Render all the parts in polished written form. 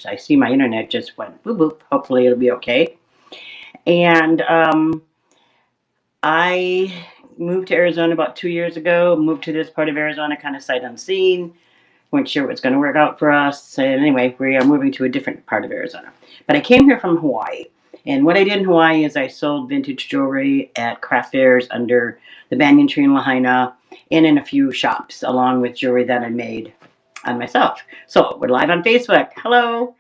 I see my internet just went boop boop. Hopefully it'll be okay. And I moved to Arizona about 2 years ago. Moved to this part of Arizona kind of sight unseen. Weren't sure what's going to work out for us. And anyway, we are moving to a different part of Arizona. But I came here from Hawaii. And what I did in Hawaii is I sold vintage jewelry at craft fairs under the banyan tree in Lahaina and in a few shops, along with jewelry that I made on myself. So we're live on Facebook. Hello.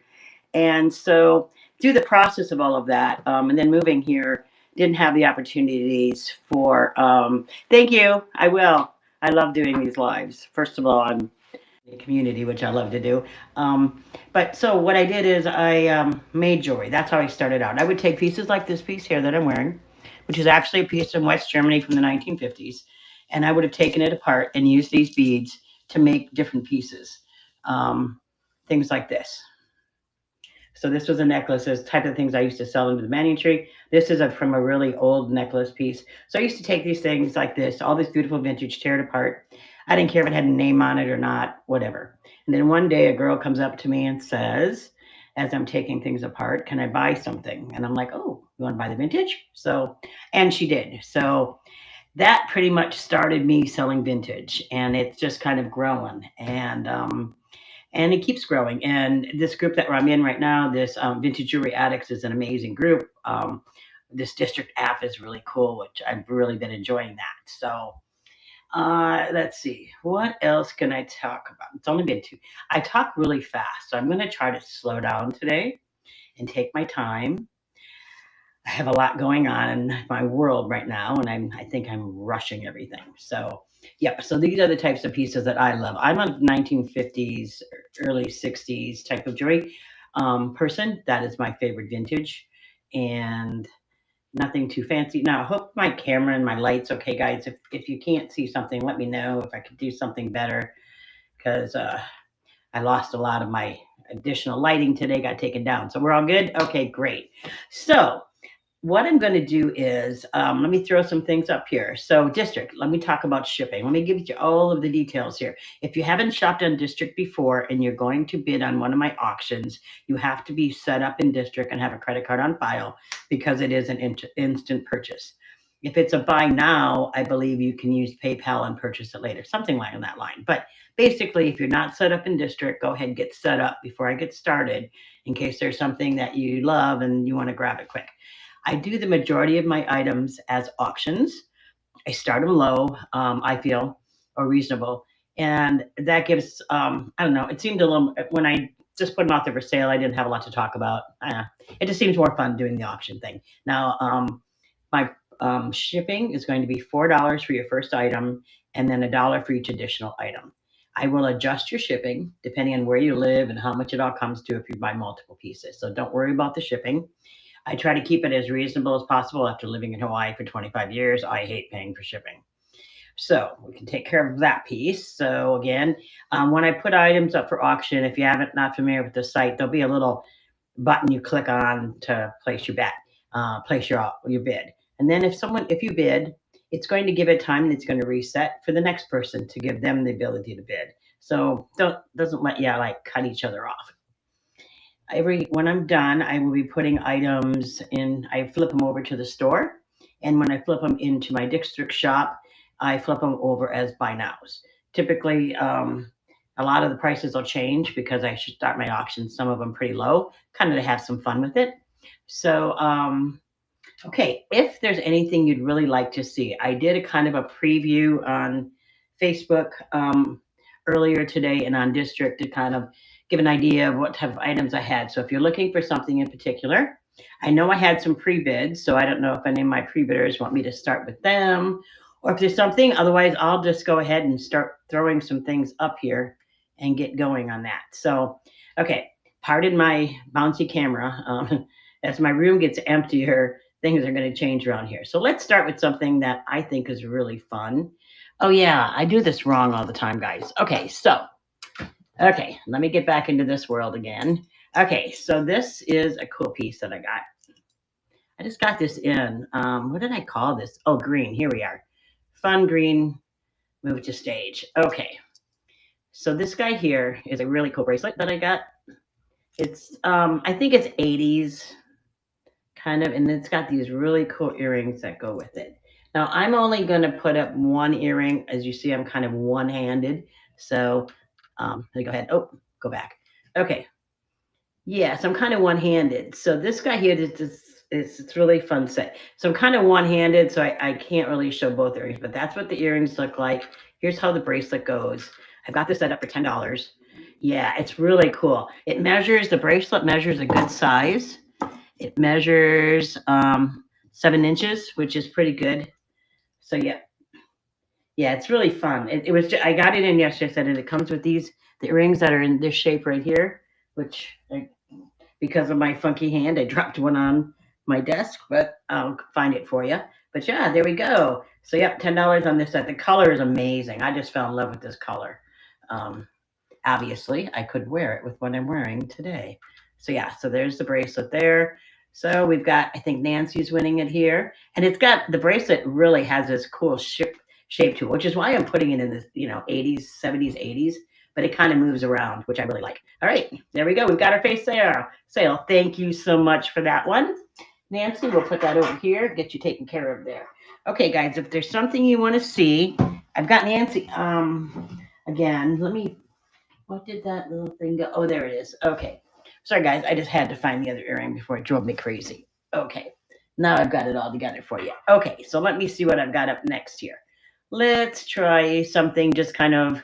And so through the process of all of that, and then moving here, didn't have the opportunities for. Thank you. I will. I love doing these lives. First of all, I'm in the community, which I love to do. But so what I did is I made jewelry. That's how I started out. I would take pieces like this piece here that I'm wearing, which is actually a piece from West Germany from the 1950s, and I would have taken it apart and used these beads to make different pieces. Um, Things like this. So this was a necklace, this type of things I used to sell into the banyan tree. This is from a really old necklace piece. So I used to take these things like this, all this beautiful vintage, tear it apart. I didn't care if it had a name on it or not, whatever. And then one day a girl comes up to me and says, as I'm taking things apart, can I buy something? And I'm like, oh, you want to buy the vintage? So, and she did. So that pretty much started me selling vintage, and it's just kind of growing. And it keeps growing. And this group that I'm in right now, this Vintage Jewelry Addicts, is an amazing group. This district app is really cool, which I've really been enjoying that. So let's see, what else can I talk about? It's only been two. I talk really fast, so I'm going to try to slow down today and take my time. I have a lot going on in my world right now, and I think I'm rushing everything. So, yep. So these are the types of pieces that I love. I'm a 1950s, early 60s type of jewelry person. That is my favorite vintage, and nothing too fancy. Now, I hope my camera and my lights okay, guys. If you can't see something, let me know if I could do something better because I lost a lot of my additional lighting today. Got taken down. So we're all good. Okay, great. So what I'm going to do is let me throw some things up here. So, District, let me talk about shipping. Let me give you all of the details here. If you haven't shopped on District before and you're going to bid on one of my auctions, you have to be set up in District and have a credit card on file because it is an instant purchase. If it's a buy now, I believe you can use PayPal and purchase it later, something like on that line. But basically, if you're not set up in District, go ahead and get set up before I get started in case there's something that you love and you want to grab it quick. I do the majority of my items as auctions. I start them low, I feel, or reasonable. And that gives, I don't know, it seemed a little, when I just put them out there for sale, I didn't have a lot to talk about. It just seems more fun doing the auction thing. Now, my shipping is going to be $4 for your first item and then $1 for each additional item. I will adjust your shipping depending on where you live and how much it all comes to if you buy multiple pieces. So don't worry about the shipping. I try to keep it as reasonable as possible. After living in Hawaii for 25 years, I hate paying for shipping. So we can take care of that piece. So again, when I put items up for auction, if you haven't not familiar with the site, there'll be a little button you click on to place your bet, place your bid. And then if you bid, it's going to give it time and it's going to reset for the next person to give them the ability to bid. So doesn't let you like cut each other off. When I'm done, I will be putting items in. I flip them over to the store, and when I flip them into my district shop, I flip them over as buy nows. Typically, a lot of the prices will change because I should start my auctions. Some of them pretty low, kind of to have some fun with it. So, okay, if there's anything you'd really like to see, I did a kind of a preview on Facebook earlier today and on District to kind of give an idea of what type of items I had. So if you're looking for something in particular, I know I had some pre-bids, so I don't know if any of my pre-bidders want me to start with them or if there's something. Otherwise, I'll just go ahead and start throwing some things up here and get going on that. So, okay, pardon my bouncy camera. As my room gets emptier, things are going to change around here. So let's start with something that I think is really fun. Oh yeah, I do this wrong all the time, guys. Okay, let me get back into this world again. Okay, so this is a cool piece that I got. I just got this in. What did I call this? Oh, green. Here we are. Fun green. Move to stage. Okay, so this guy here is a really cool bracelet that I got. It's I think it's 80s kind of, and it's got these really cool earrings that go with it. Now I'm only going to put up one earring. As you see, I'm kind of one-handed. So let me go ahead. Oh, go back. Okay. Yes, I'm kind of one-handed. So this guy here is just it's really fun set. So I'm kind of one-handed, so I can't really show both earrings, but that's what the earrings look like. Here's how the bracelet goes. I've got this set up for $10. Yeah, it's really cool. The bracelet measures a good size. It measures 7 inches, which is pretty good. So yeah, yeah, it's really fun. It was I got it in yesterday. I said it comes with the earrings that are in this shape right here, which because of my funky hand, I dropped one on my desk, but I'll find it for you. But yeah, there we go. So yep, $10 on this set. The color is amazing. I just fell in love with this color. Um, Obviously, I could wear it with what I'm wearing today. So yeah, so there's the bracelet there. So we've got, I think Nancy's winning it here, and it's got the bracelet really has this cool shape to it, which is why I'm putting it in this 80s, 70s, 80s. But it kind of moves around, which I really like. All right, there we go. We've got our face sale. Thank you so much for that one, Nancy. We'll put that over here, get you taken care of there. Okay, guys, if there's something you want to see, I've got Nancy. Again, let me what did that little thing go? Oh, there it is. Okay. Sorry, guys. I just had to find the other earring before it drove me crazy. Okay. Now I've got it all together for you. Okay. So let me see what I've got up next here. Let's try something just kind of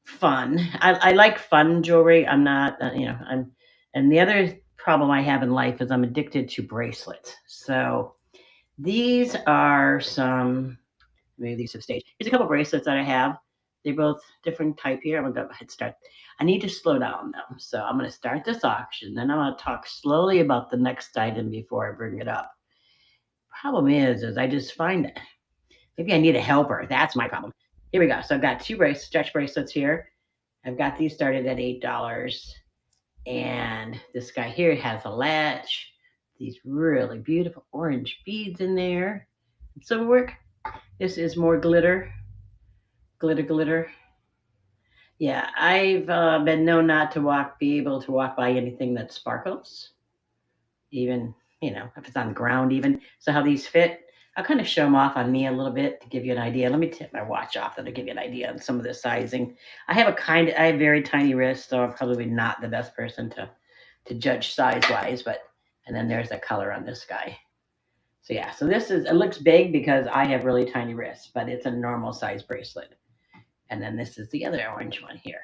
fun. I like fun jewelry. I'm not, and the other problem I have in life is I'm addicted to bracelets. So these are some, maybe these have staged. Here's a couple bracelets that I have. They're both different type here. I'm gonna go ahead and start. I need to slow down though. So I'm gonna start this auction. Then I'm gonna talk slowly about the next item before I bring it up. Problem is I just find it. Maybe I need a helper. That's my problem. Here we go. So I've got two stretch bracelets here. I've got these started at $8. And this guy here has a latch. These really beautiful orange beads in there. Silver work. This is more glitter. Glitter, glitter. Yeah, I've been known not to be able to walk by anything that sparkles, even, if it's on the ground, even. So, how these fit, I'll kind of show them off on me a little bit to give you an idea. Let me tip my watch off, that'll give you an idea on some of the sizing. I have very tiny wrists, so I'm probably not the best person to judge size wise, and then there's the color on this guy. So, yeah, so it looks big because I have really tiny wrists, but it's a normal size bracelet. And then this is the other orange one here.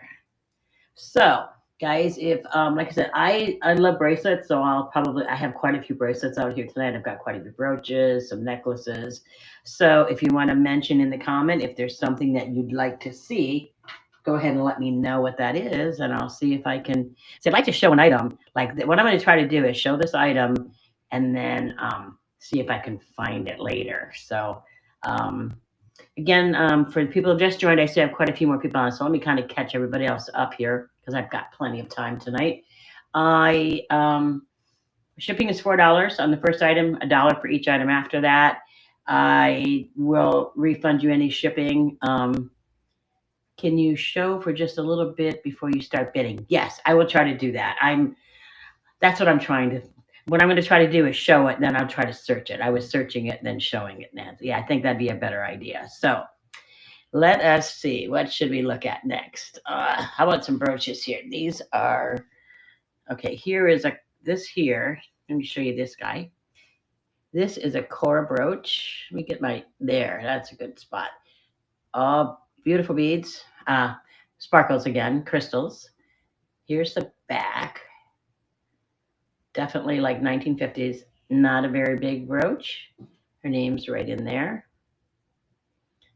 So, guys, if like I said, I love bracelets, so I have quite a few bracelets out here tonight. I've got quite a few brooches, some necklaces. So, if you want to mention in the comment if there's something that you'd like to see, go ahead and let me know what that is, and I'll see if I can. So, I'd like to show an item. Like what I'm going to try to do is show this item, and then see if I can find it later. So. Again, for the people who just joined, I still have quite a few more people on, so let me kind of catch everybody else up here because I've got plenty of time tonight. Shipping is $4 on the first item, $1 for each item after that. I will refund you any shipping. Can you show for just a little bit before you start bidding? Yes, I will try to do that. That's what I'm trying to. What I'm going to try to do is show it, then I'll try to search it. I was searching it, then showing it, Nancy. Yeah, I think that'd be a better idea. So let us see. What should we look at next? How about some brooches here? These are, okay, this here. Let me show you this guy. This is a Cora brooch. Let me get there. That's a good spot. Oh, beautiful beads. Sparkles again, crystals. Here's the back. Definitely like 1950s. Not a very big brooch. Her name's right in there.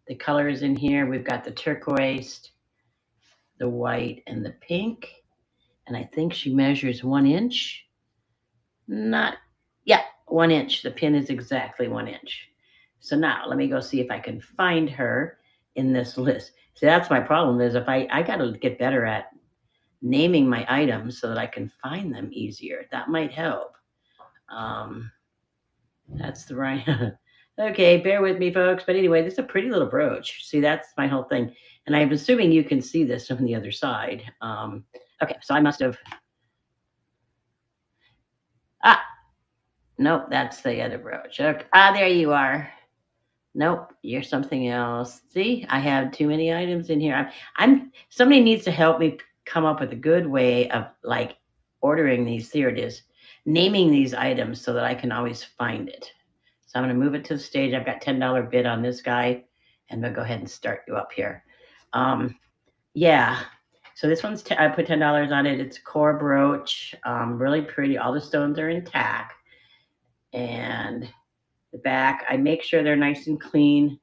The colors in here, we've got the turquoise, the white, and the pink. And I think she measures 1 inch. Yeah, 1 inch. The pin is exactly 1 inch. So now let me go see if I can find her in this list. See, that's my problem is if I got to get better at naming my items so that I can find them easier. That might help. That's the right. Okay, bear with me, folks. But anyway, this is a pretty little brooch. See, that's my whole thing. And I'm assuming you can see this from the other side. Okay, so I must have Nope, that's the other brooch. Okay. Ah, there you are. Nope, you're something else. See, I have too many items in here. Somebody needs to help me come up with a good way of like ordering these. Here it is, naming these items so that I can always find it. So I'm going to move it to the stage. I've got $10 bid on this guy, and we'll go ahead and start you up here. Um, yeah. So this one's I put $10 on it. It's a core brooch, really pretty. All the stones are intact, and the back. I make sure they're nice and clean.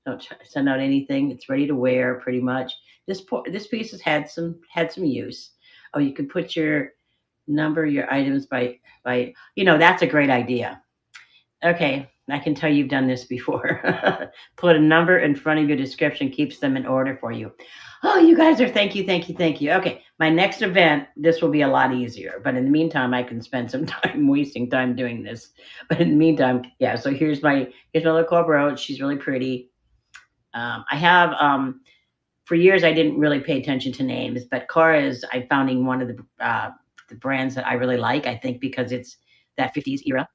Don't send out anything. It's ready to wear pretty much. This piece has had some use. Oh, you can put your number your items by that's a great idea. Okay, I can tell you've done this before. Put a number in front of your description keeps them in order for you. Oh, you guys are thank you, thank you, thank you. Okay, my next event, this will be a lot easier. But in the meantime, I can spend some time wasting time doing this. But in the meantime, yeah. So here's my little core brooch. She's really pretty. I have for years I didn't really pay attention to names, but Cora is I founding one of the brands that I really like. I think because it's that 50s era.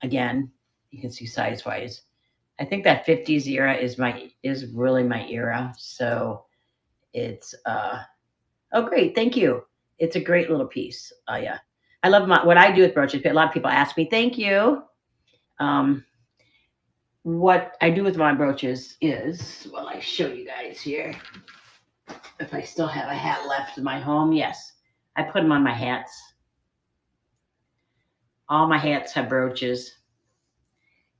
Again, you can see size wise. I think that 50s era is really my era. So it's oh great, thank you. It's a great little piece. Yeah, I love what I do with brooches. A lot of people ask me, thank you. Um, what I do with my brooches is, well, I show you guys here. If I still have a hat left in my home, yes, I put them on my hats. All my hats have brooches,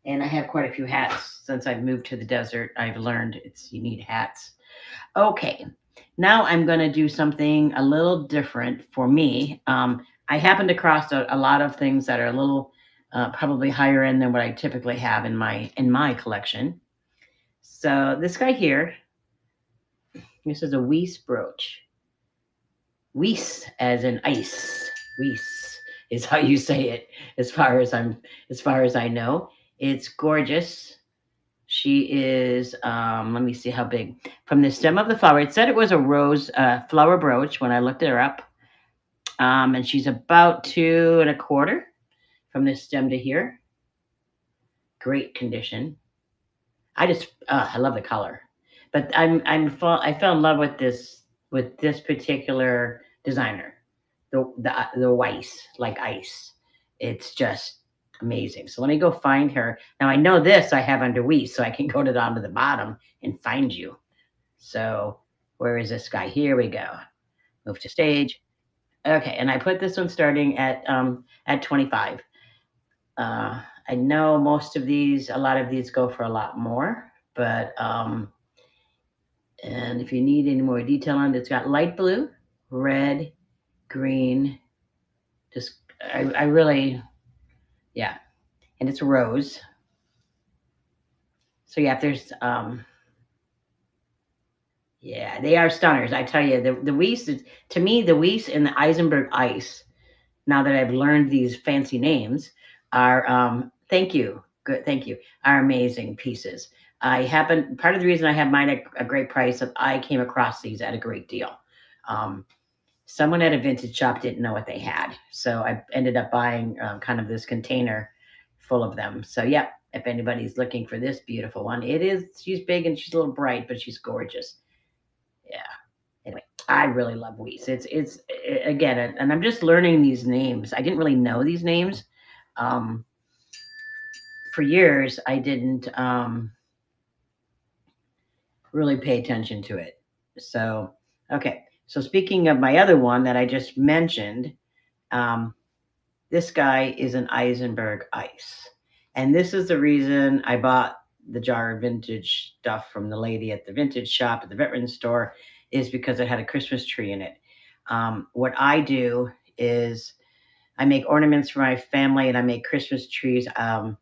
and I have quite a few hats since I've moved to the desert. I've learned you need hats. Okay, now I'm going to do something a little different for me. I happened across a lot of things that are a little probably higher end than what I typically have in my collection. So this guy here, this is a Weiss brooch. Weiss as in ice. Weiss is how you say it, as far as I know. It's gorgeous. She is, let me see how big. From the stem of the flower, it said it was a rose flower brooch when I looked her up. And she's about 2.25 from the stem to here. Great condition. I love the color. But I fell in love with this particular designer, the Weiss, like ice. It's just amazing. So let me go find her. Now I know this I have under Weiss, so I can go down to the bottom and find you. So where is this guy? Here we go. Move to stage. Okay, and I put this one starting at 25. I know a lot of these go for a lot more, but and if you need any more detail on it, it's got light blue, red, green. Just I really, yeah, and it's rose. So yeah, if there's yeah, they are stunners. I tell you, the Weiss is to me the Weiss and the Eisenberg Ice. Now that I've learned these fancy names, are thank you, good, thank you, are amazing pieces. I happen Part of the reason I have mine at a great price is I came across these at a great deal. Um, Someone at a vintage shop didn't know what they had, so I ended up buying kind of this container full of them. So yeah, if anybody's looking for this beautiful one, it is. She's big and she's a little bright, but she's gorgeous. Yeah. Anyway, I really love Weiss. It's again, and I'm just learning these names. I didn't really know these names. Um, for years, I didn't really pay attention to it. So, okay. So speaking of my other one that I just mentioned, um, this guy is an Eisenberg Ice, and this is the reason I bought the jar of vintage stuff from the lady at the vintage shop at the veteran store, is because it had a Christmas tree in it. What I do is I make ornaments for my family, and I make Christmas trees. I'll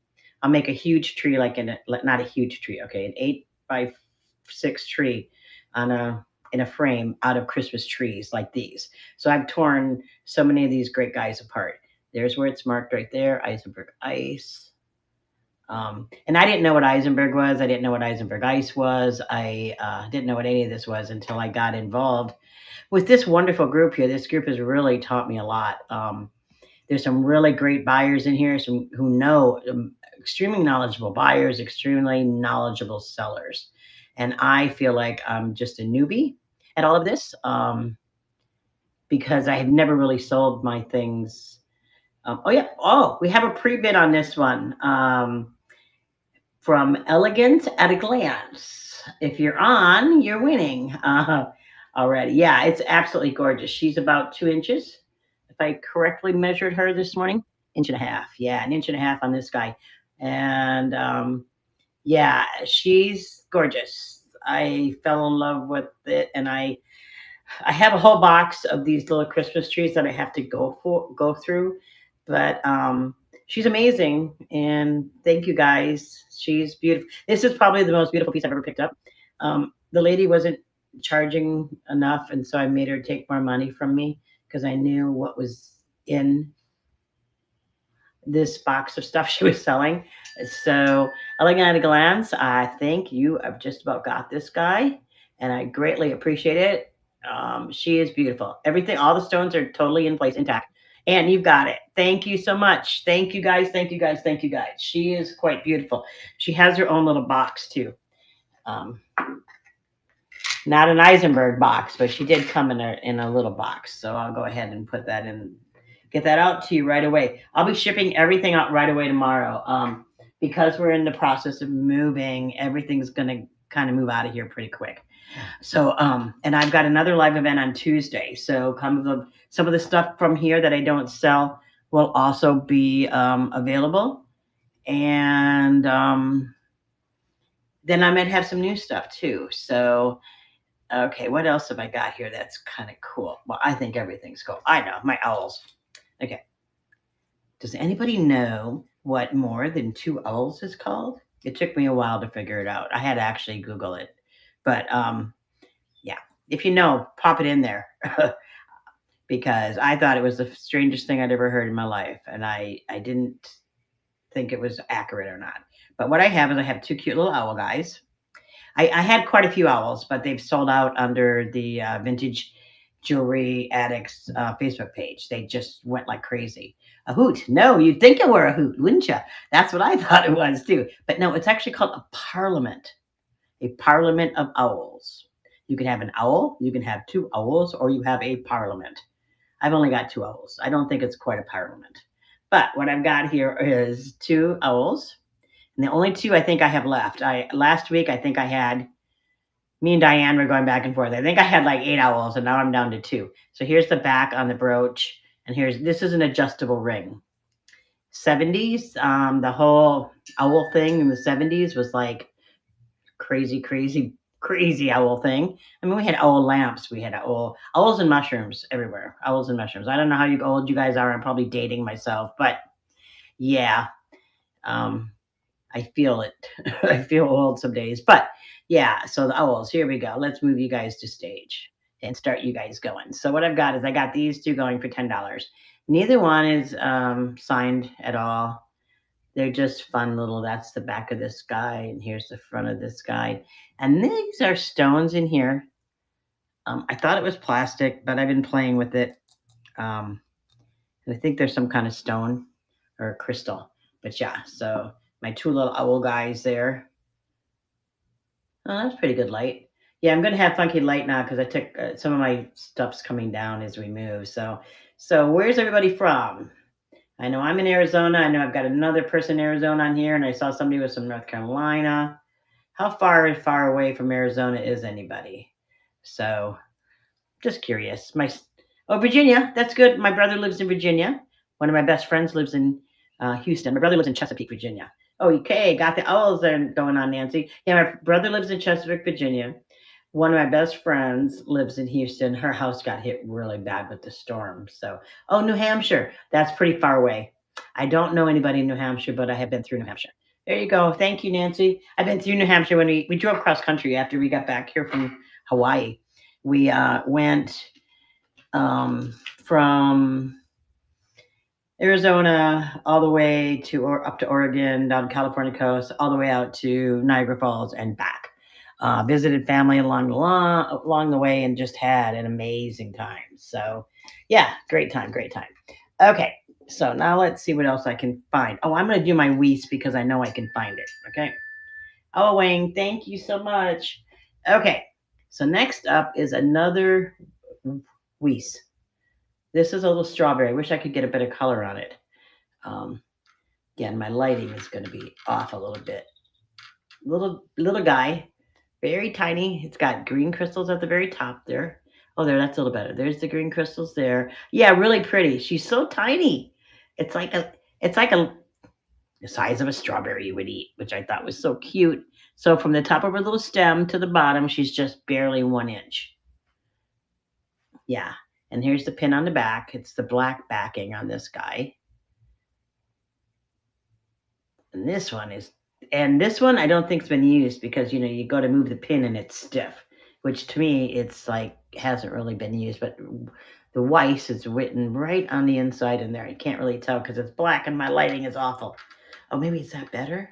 make a huge tree, not a huge tree, okay, an 8 by 6 tree on a in a frame out of Christmas trees like these. So I've torn so many of these great guys apart. There's where it's marked right there, Eisenberg Ice. And I didn't know what Eisenberg was. I didn't know what Eisenberg Ice was. I didn't know what any of this was until I got involved with this wonderful group here. This group has really taught me a lot. There's some really great buyers in here, some who know extremely knowledgeable buyers, extremely knowledgeable sellers. And I feel like I'm just a newbie at all of this because I have never really sold my things. Oh, yeah. Oh, we have a pre bid on this one from Elegant at a Glance. If you're on, you're winning already. Yeah, it's absolutely gorgeous. She's about 2 inches. If I correctly measured her this morning, inch and a half. Yeah, an inch and a half on this guy. And yeah, she's gorgeous. I fell in love with it, and I have a whole box of these little Christmas trees that I have to go through, but she's amazing, and thank you guys. She's beautiful. This is probably the most beautiful piece I've ever picked up. The lady wasn't charging enough, and so I made her take more money from me because I knew what was in this box of stuff she was selling. So, Elegant at a Glance, I think you have just about got this guy, and I greatly appreciate it. She is beautiful. Everything, all the stones are totally in place, intact. And you've got it. Thank you so much. Thank you guys. Thank you guys. Thank you guys. She is quite beautiful. She has her own little box too. Um, Not an Eisenberg box, but she did come in a little box. So I'll go ahead and put that in, get that out to you right away. I'll be shipping everything out right away tomorrow. Because we're in the process of moving, everything's gonna kind of move out of here pretty quick. So, and I've got another live event on Tuesday. So, some of the stuff from here that I don't sell will also be available, and then I might have some new stuff too. So, okay, what else have I got here that's kind of cool? Well, I think everything's cool. I know, my owls. Okay. Does anybody know what more than two owls is called? It took me a while to figure it out. I had to actually Google it. But yeah, if you know, pop it in there because I thought it was the strangest thing I'd ever heard in my life. And I didn't think it was accurate or not. But what I have is I have two cute little owl guys. I had quite a few owls, but they've sold out under the Vintage Jewelry Addicts Facebook page. They just went like crazy. A hoot. No, you'd think it were a hoot, wouldn't you? That's what I thought it was too. But no, it's actually called a parliament of owls. You can have an owl, you can have two owls, or you have a parliament. I've only got two owls. I don't think it's quite a parliament. But what I've got here is two owls, and the only two I think I have left. I last week I think I had me and Diane were going back and forth. I think I had like 8 owls, and now I'm down to two. So here's the back on the brooch, and this is an adjustable ring. 70s, the whole owl thing in the 70s was like crazy, crazy, crazy owl thing. I mean, we had owl lamps, we had owls and mushrooms everywhere. Owls and mushrooms. I don't know how old you guys are. I'm probably dating myself, but yeah, um, I feel it. I feel old some days, but yeah. So the owls. Here we go. Let's move you guys to stage and start you guys going. So what I've got is I got these two going for $10. Neither one is signed at all. They're just fun little. That's the back of this guy, and here's the front of this guy. And these are stones in here. I thought it was plastic, but I've been playing with it. Um, and I think there's some kind of stone or crystal. But yeah, so my two little owl guys there. Oh, that's pretty good light. Yeah, I'm gonna have funky light now because I took some of my stuff's coming down as we move. So where's everybody from? I know I'm in Arizona. I know I've got another person in Arizona on here, and I saw somebody with some North Carolina. How far away from Arizona is anybody? So just curious. Virginia. That's good. My brother lives in Virginia. One of my best friends lives in Houston. My brother lives in Chesapeake, Virginia. Oh, okay. Got the owls there going on, Nancy. Yeah, my brother lives in Chesapeake, Virginia. One of my best friends lives in Houston. Her house got hit really bad with the storm. So, oh, New Hampshire. That's pretty far away. I don't know anybody in New Hampshire, but I have been through New Hampshire. There you go. Thank you, Nancy. I've been through New Hampshire when we drove cross country after we got back here from Hawaii. We went from Arizona all the way to or up to Oregon, down California coast, all the way out to Niagara Falls and back. Visited family along the way and just had an amazing time. So, yeah, great time, great time. Okay, So now let's see what else I can find. Oh, I'm going to do my Weiss because I know I can find it. Okay. Oh, Wayne, thank you so much. Okay. So next up is another Weiss. This is a little strawberry. I wish I could get a bit of color on it. Um, Again, my lighting is going to be off a little bit. Little guy, very tiny. It's got green crystals at the very top there. Oh, there, that's a little better. There's the green crystals there. Yeah, really pretty. She's so tiny. It's like a, it's like a the size of a strawberry you would eat, which I thought was so cute. So from the top of her little stem to the bottom, she's just barely 1 inch. Yeah. And here's the pin on the back. It's the black backing on this guy. And this one I don't think's been used because you go to move the pin and it's stiff, which to me it's like hasn't really been used. But the Weiss is written right on the inside in there. I can't really tell because it's black and my lighting is awful. Oh, maybe it's that better.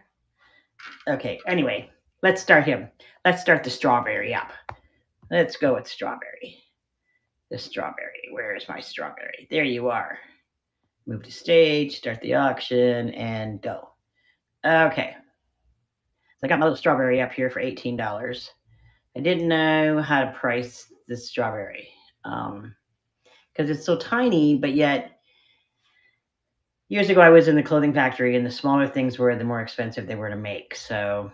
Okay. Anyway, let's start him. Let's start the strawberry up. Let's go with strawberry. The strawberry. Where is my strawberry? There you are. Move to stage, start the auction, and go. Okay. So I got my little strawberry up here for $18. I didn't know how to price this strawberry because it's so tiny, but yet years ago I was in the clothing factory, and the smaller things were, the more expensive they were to make. So,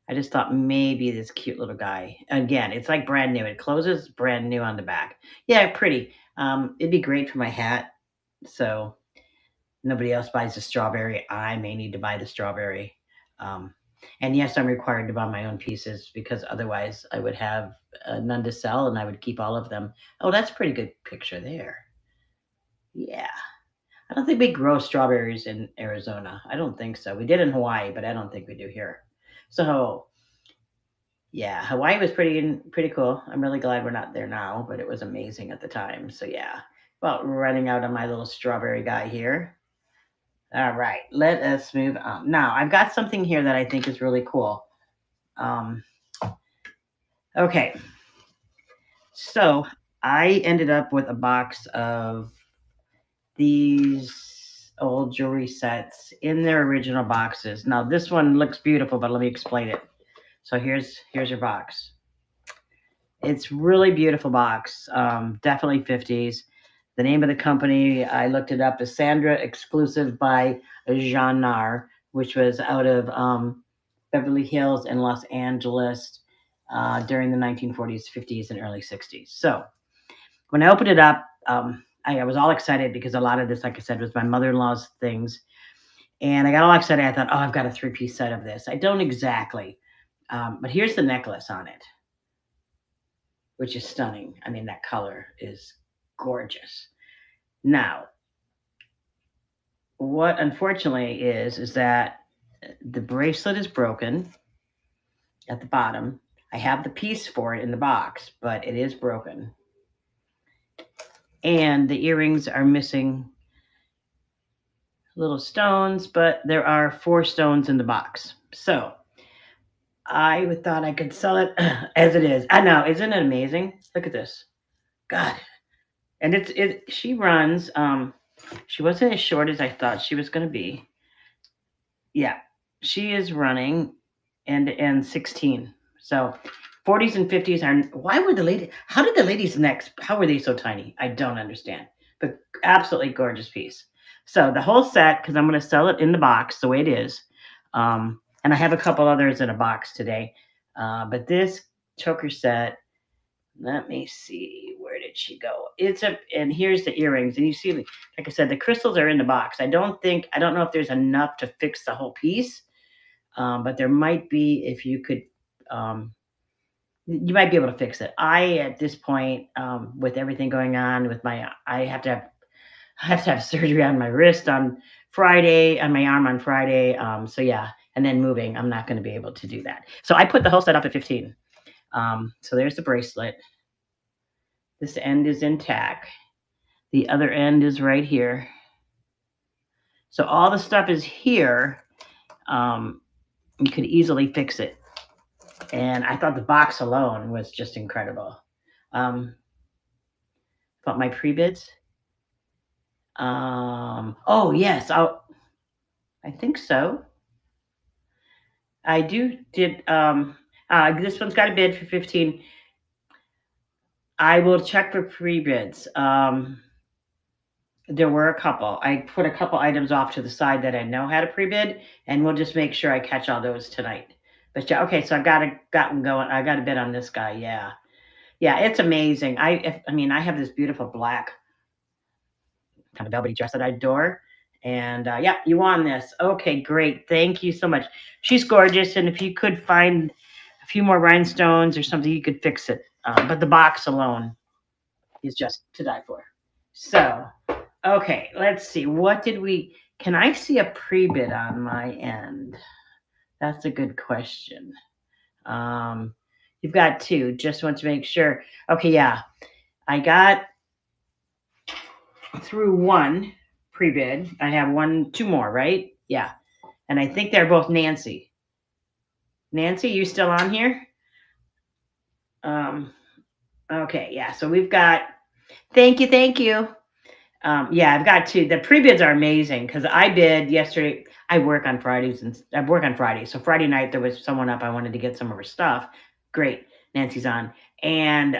I just thought maybe this cute little guy. Again, it's like brand new. It closes brand new on the back. Yeah, pretty. It'd be great for my hat. So nobody else buys the strawberry. I may need to buy the strawberry. Um, and yes, I'm required to buy my own pieces because otherwise I would have none to sell and I would keep all of them. Oh, that's a pretty good picture there. Yeah. I don't think we grow strawberries in Arizona. I don't think so. We did in Hawaii, but I don't think we do here. So yeah, Hawaii was pretty cool. I'm really glad we're not there now, but it was amazing at the time. So yeah. Well, running out on my little strawberry guy here. All right, let us move on. Now, I've got something here that I think is really cool. Um, okay, so I ended up with a box of these old jewelry sets in their original boxes. Now, this one looks beautiful, but let me explain it. So here's your box. It's really beautiful box. Definitely 50s. The name of the company, I looked it up, is Sandra Exclusive by Jean Nar, which was out of Beverly Hills and Los Angeles during the 1940s, 50s, and early 60s. So when I opened it up, I was all excited because a lot of this, like I said, was my mother-in-law's things. And I got all excited. I thought, oh, I've got a 3-piece set of this. I don't exactly. But here's the necklace on it, which is stunning. I mean, that color is gorgeous. Now, what unfortunately is that the bracelet is broken at the bottom. I have the piece for it in the box, but it is broken. And the earrings are missing little stones, but there are 4 stones in the box. So I thought I could sell it as it is. I know, isn't it amazing? Look at this. God. And she runs, she wasn't as short as I thought she was going to be. Yeah, she is running and 16. So 40s and 50s are, why were the ladies, how did the ladies' necks, how were they so tiny? I don't understand. But absolutely gorgeous piece. So the whole set, because I'm going to sell it in the box the way it is. And I have a couple others in a box today. But this choker set, let me see, where did she go? And here's the earrings. And you see, like I said, the crystals are in the box. I don't know if there's enough to fix the whole piece. But there might be, if you could, you might be able to fix it. At this point, with everything going on with I have to have surgery on my wrist on Friday, on my arm on Friday. So yeah, and then moving, I'm not going to be able to do that. So I put the whole set up at 15. So there's the bracelet. This end is intact. The other end is right here. So all the stuff is here. You could easily fix it. And I thought the box alone was just incredible. But my pre-bids, Oh yes, I think so. I did this one's got a bid for 15. I will check for pre-bids. There were a couple. I put a couple items off to the side that I know had a pre-bid, and we'll just make sure I catch all those tonight. But yeah, okay, so I've gotten going. I got a bid on this guy. Yeah. Yeah, it's amazing. I mean, I have this beautiful black kind of velvety dress that I adore. And yeah, you won this. Okay, great. Thank you so much. She's gorgeous. And if you could find a few more rhinestones or something, you could fix it. But the box alone is just to die for. So, okay, let's see. What did we? Can I see a pre bid on my end? That's a good question. Um, you've got two. Just want to make sure. Okay, yeah. I got through one pre-bid. I have two more, right? Yeah. And I think they're both Nancy. Nancy, you still on here? Um, okay, yeah. So we've got thank you, thank you. Yeah, I've got two. The pre-bids are amazing because I bid yesterday. I work on Fridays and I work on Fridays. So Friday night there was someone up. I wanted to get some of her stuff. Great, Nancy's on, and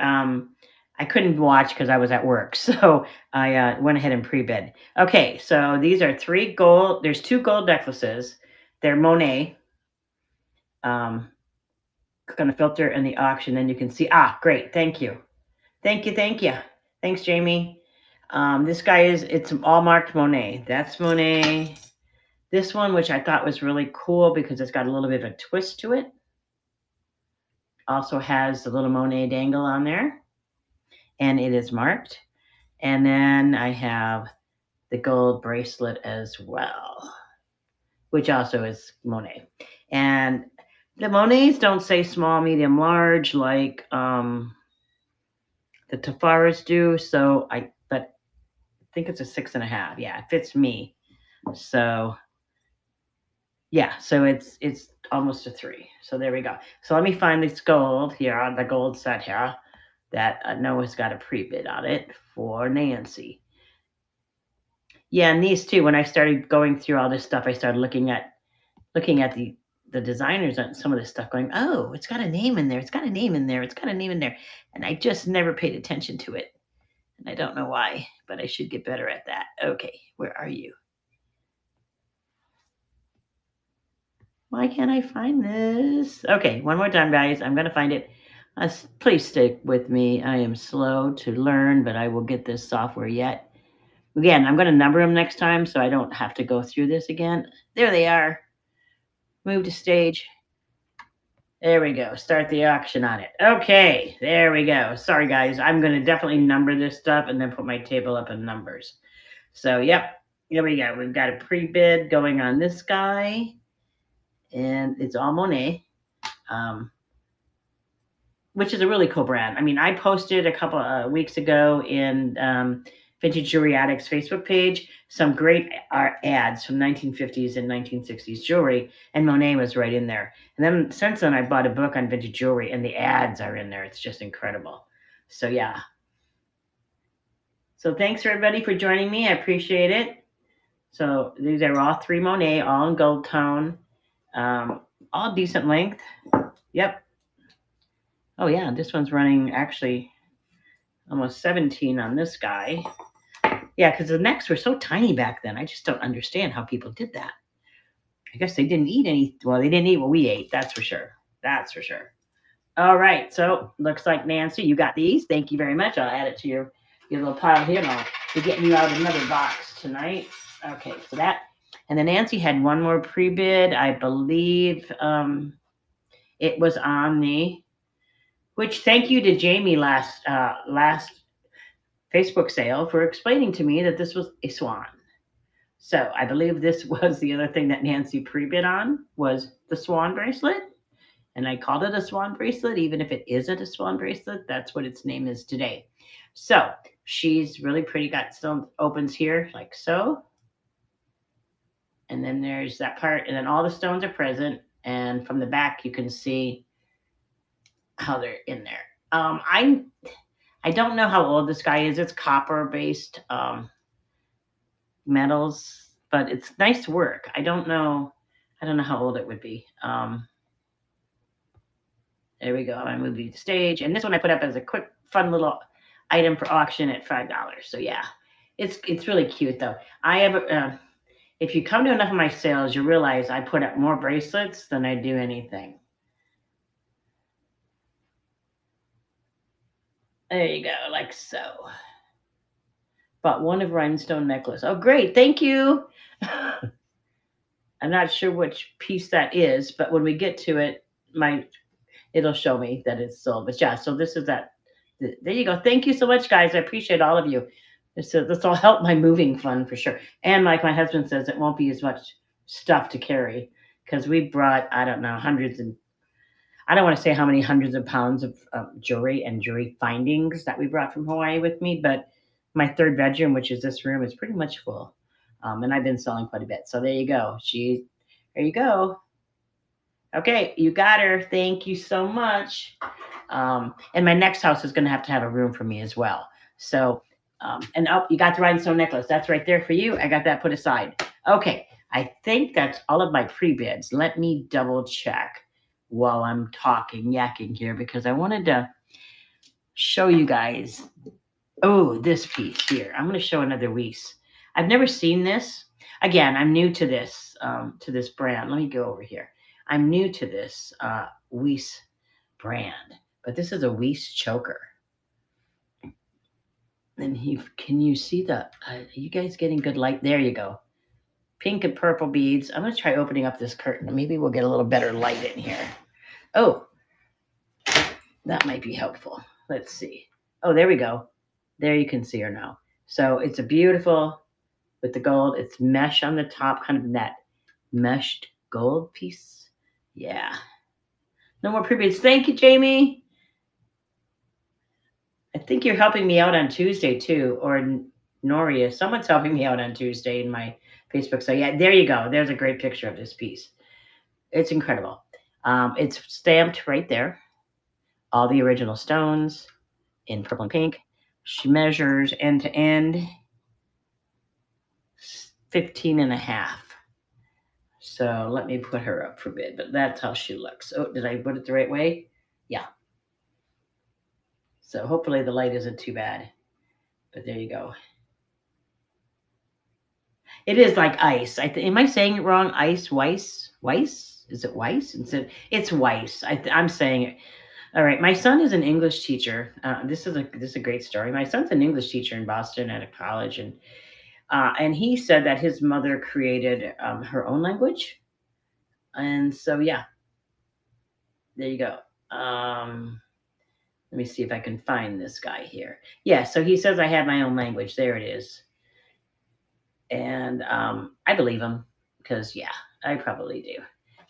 I couldn't watch because I was at work. So I went ahead and pre-bid. Okay, so these are three gold. There's two gold necklaces. They're Monet. Click on the filter in the auction, then you can see. Ah, great. Thank you. Thank you. Thank you. Thanks, Jamie. This guy it's all marked Monet. That's Monet. This one, which I thought was really cool because it's got a little bit of a twist to it, also has the little Monet dangle on there, and it is marked. And then I have the gold bracelet as well, which also is Monet. And the Monets don't say small, medium, large like the Tafaras do. But I think it's a 6.5. Yeah, it fits me. So yeah, so it's almost a 3. So there we go. So let me find this gold here on the gold set here that Noah's got a pre-bid on it for Nancy. Yeah, and these two, when I started going through all this stuff, I started looking at the designers on some of this stuff, going, oh, it's got a name in there, it's got a name in there, it's got a name in there, and I just never paid attention to it, and I don't know why, but I should get better at that. Okay, where are you? Why can't I find this? Okay, one more time, guys. I'm going to find it. Please stick with me. I am slow to learn, but I will get this software yet. Again, I'm going to number them next time so I don't have to go through this again. There they are. Move to stage. There we go. Start the auction on it. Okay, there we go. Sorry, guys. I'm going to definitely number this stuff and then put my table up in numbers. So, yep. Here we go. We've got a pre-bid going on this guy, and it's all Monet. Which is a really cool brand. I mean, I posted a couple of weeks ago in Vintage Jewelry Addicts Facebook page some great ads from 1950s and 1960s jewelry, and Monet was right in there. And then since then, I bought a book on vintage jewelry, and the ads are in there. It's just incredible. So yeah. So thanks everybody for joining me. I appreciate it. So these are all three Monet, all in gold tone, all decent length. Yep. Oh yeah, this one's running actually almost 17 on this guy. Yeah, because the necks were so tiny back then. I just don't understand how people did that. I guess they didn't eat any. Well, they didn't eat what we ate. That's for sure. That's for sure. All right. So looks like Nancy, you got these. Thank you very much. I'll add it to your little pile here, and I'll be getting you out another box tonight. Okay, so that. And then Nancy had one more pre-bid. I believe it was on the. Which thank you to Jamie last Facebook sale for explaining to me that this was a swan. So I believe this was the other thing that Nancy pre-bid on was the swan bracelet. And I called it a swan bracelet, even if it isn't a swan bracelet. That's what its name is today. So she's really pretty. Got some opens here like so. And then there's that part. And then all the stones are present. And from the back, you can see how they're in there. I don't know how old this guy is. It's copper based. metals, but it's nice work. I don't know. I don't know how old it would be. There we go. I moved to the stage, and this one I put up as a quick, fun little item for auction at $5. So yeah, it's really cute though. I have. If you come to enough of my sales, you realize I put up more bracelets than I do anything. There you go, like so. Bought one of rhinestone necklace. Oh, great! Thank you. I'm not sure which piece that is, but when we get to it, my it'll show me that it's sold. But yeah, so this is that. There you go. Thank you so much, guys. I appreciate all of you. This will help my moving fund for sure. And like my husband says, it won't be as much stuff to carry because we brought, I don't know, hundreds and I don't want to say how many hundreds of pounds of jewelry and jewelry findings that we brought from Hawaii with me, but my third bedroom, which is this room, is pretty much full. And I've been selling quite a bit. So there you go. There you go. Okay, you got her. Thank you so much. And my next house is going to have a room for me as well. So, and oh, you got the rhinestone necklace. That's right there for you. I got that put aside. Okay, I think that's all of my pre-bids. Let me double check while I'm talking, yakking here, because I wanted to show you guys. Oh, this piece here. I'm going to show another Weiss. I've never seen this. Again, I'm new to this brand. Let me go over here. I'm new to this Weiss brand, but this is a Weiss choker. And can you see the? Are you guys getting good light? There you go. Pink and purple beads. I'm gonna try opening up this curtain. Maybe we'll get a little better light in here. Oh, that might be helpful. Let's see. Oh, there we go. There you can see her now. So it's a beautiful with the gold. It's mesh on the top, kind of that meshed gold piece. Yeah. No more previous. Thank you, Jamie. I think you're helping me out on Tuesday too, or Noria. Someone's helping me out on Tuesday in my Facebook. So yeah, there you go. There's a great picture of this piece. It's incredible. It's stamped right there. All the original stones in purple and pink. She measures end to end 15 and a half. So let me put her up for bid, but that's how she looks. Oh, did I put it the right way? Yeah. So hopefully the light isn't too bad. But there you go. It is like ice. Am I saying it wrong? Ice, Weiss, Weiss? Is it Weiss? It's Weiss. I'm saying it. All right. My son is an English teacher. This is a great story. My son's an English teacher in Boston at a college, and he said that his mother created her own language, and so yeah, there you go. Let me see if I can find this guy here. Yeah. So he says I have my own language. There it is. And I believe him because yeah, I probably do.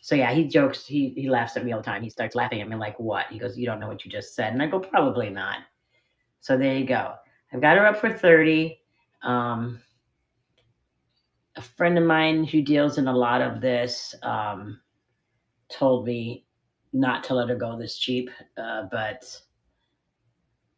So yeah, he jokes, he laughs at me all the time. He starts laughing at me like, "What?" He goes, "You don't know what you just said," and I go, "Probably not." So there you go. I've got her up for 30. Um, a friend of mine who deals in a lot of this told me not to let her go this cheap, but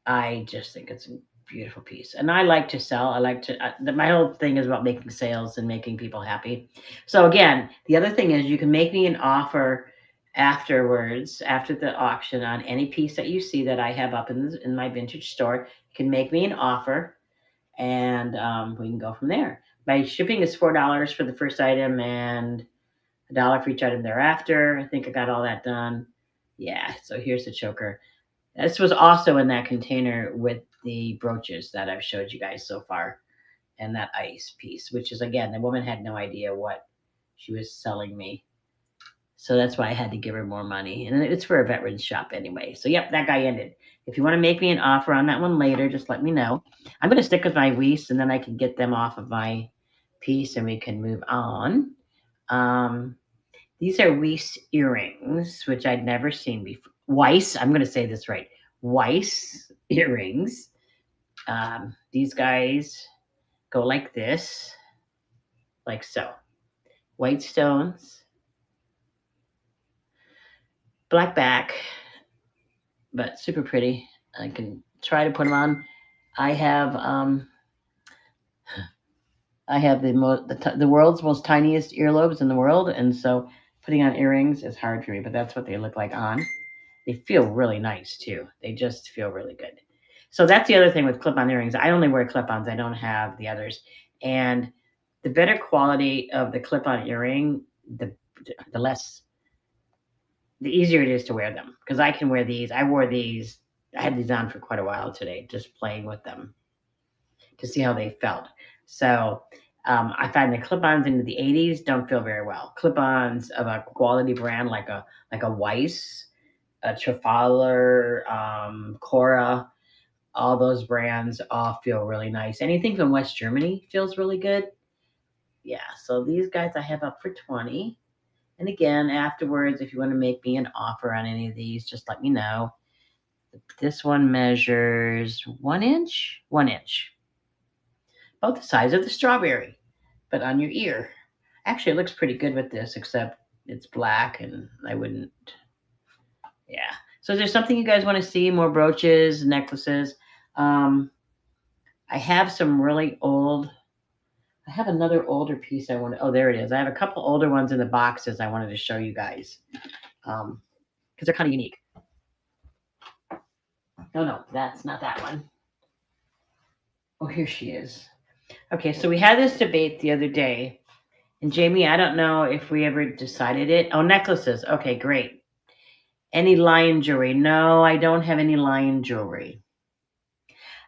I just think it's a beautiful piece. And I like to sell. I like to, my whole thing is about making sales and making people happy. So, again, the other thing is you can make me an offer afterwards, after the auction, on any piece that you see that I have up in my vintage store. You can make me an offer and we can go from there. My shipping is $4 for the first item and $1 for each item thereafter. I think I got all that done. Yeah, so here's the choker. This was also in that container with the brooches that I've showed you guys so far and that ice piece, which is again, the woman had no idea what she was selling me. So that's why I had to give her more money. And it's for a veterans shop anyway. So yep, that guy ended. If you want to make me an offer on that one later, just let me know. I'm going to stick with my Weiss and then I can get them off of my piece and we can move on. These are Weiss earrings, which I'd never seen before. Weiss, I'm going to say this right. Weiss earrings. These guys go like this, like so. White stones, black back, but super pretty. I can try to put them on. I have I have the world's most tiniest earlobes in the world, and so putting on earrings is hard for me. But that's what they look like on. They feel really nice too. They just feel really good. So that's the other thing with clip-on earrings. I only wear clip-ons. I don't have the others. And the better quality of the clip-on earring, the less the easier it is to wear them. Because I can wear these. I wore these. I had these on for quite a while today, just playing with them to see how they felt. So I find the clip-ons into the 80s don't feel very well. Clip-ons of a quality brand like a Weiss, a Trafalgar, Cora, all those brands all feel really nice. Anything from West Germany feels really good. Yeah, so these guys I have up for 20. And again, afterwards, if you want to make me an offer on any of these, just let me know. This one measures 1 inch, 1 inch, about the size of the strawberry, but on your ear. Actually, it looks pretty good with this, except it's black, and I wouldn't. Yeah. So, is there something you guys want to see? More brooches, necklaces? Um, I have some really old. I have another older piece I want to. Oh, there it is. I have a couple older ones in the boxes I wanted to show you guys because they're kind of unique. No, no, that's not that one. Oh, here she is. Okay, so we had this debate the other day, and Jamie, I don't know if we ever decided it. Oh, necklaces. Okay, great. Any lion jewelry? No, I don't have any lion jewelry.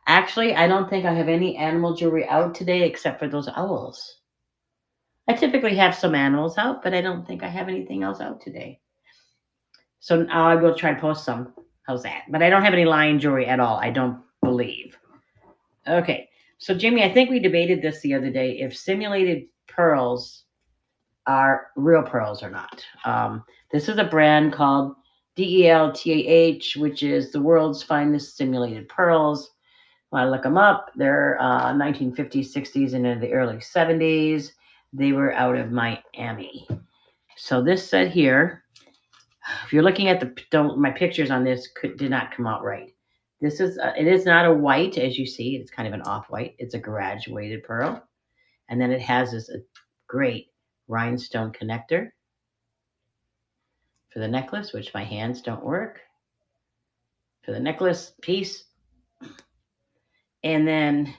Actually, I don't think I have any animal jewelry out today except for those owls. I typically have some animals out, but I don't think I have anything else out today. So now I will try to post some. How's that? But I don't have any lion jewelry at all, I don't believe. Okay. So, Jimmy, I think we debated this the other day if simulated pearls are real pearls or not. This is a brand called DELTAH, which is the world's finest simulated pearls. When I look them up, they're 1950s, 60s, and in the early 70s. They were out of Miami. So this said here, if you're looking at my pictures on this did not come out right. This is it is not a white as you see. It's kind of an off white. It's a graduated pearl, and then it has this great rhinestone connector for the necklace, which my hands don't work for the necklace piece, and then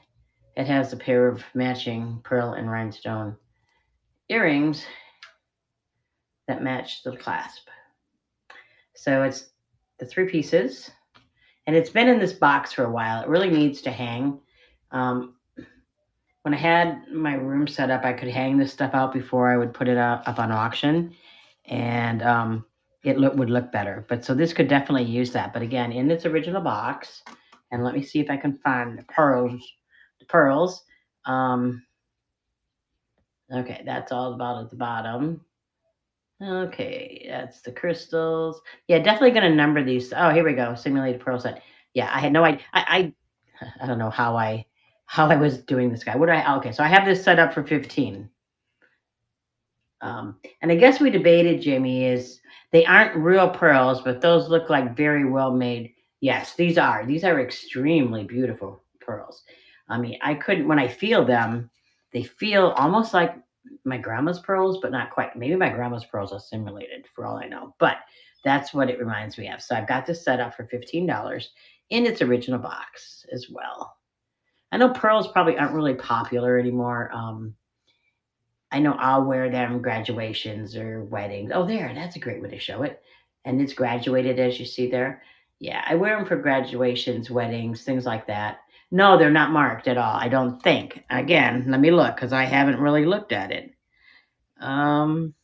it has a pair of matching pearl and rhinestone earrings that match the clasp. So it's the three pieces, and it's been in this box for a while. It really needs to hang. Um, when I had my room set up, I could hang this stuff out before I would put it up on auction, and would look better. But so this could definitely use that. But again, in its original box, and let me see if I can find the pearls. The pearls. Um, okay, that's all about at the bottom. Okay, that's the crystals. Yeah, definitely going to number these. Oh, here we go. Simulated pearl set. Yeah, I had no idea. I don't know how I was doing this guy. What do I? Okay, so I have this set up for 15. And I guess we debated, Jamie, is they aren't real pearls, but those look like very well made. Yes, these are. These are extremely beautiful pearls. I mean, I couldn't when I feel them, they feel almost like my grandma's pearls, but not quite. Maybe my grandma's pearls are simulated for all I know. But that's what it reminds me of. So I've got this set up for $15 in its original box as well. I know pearls probably aren't really popular anymore. I know I'll wear them graduations or weddings. Oh, there, that's a great way to show it. And it's graduated as you see there. Yeah, I wear them for graduations, weddings, things like that. No, they're not marked at all. I don't think. Again, let me look because I haven't really looked at it. Um,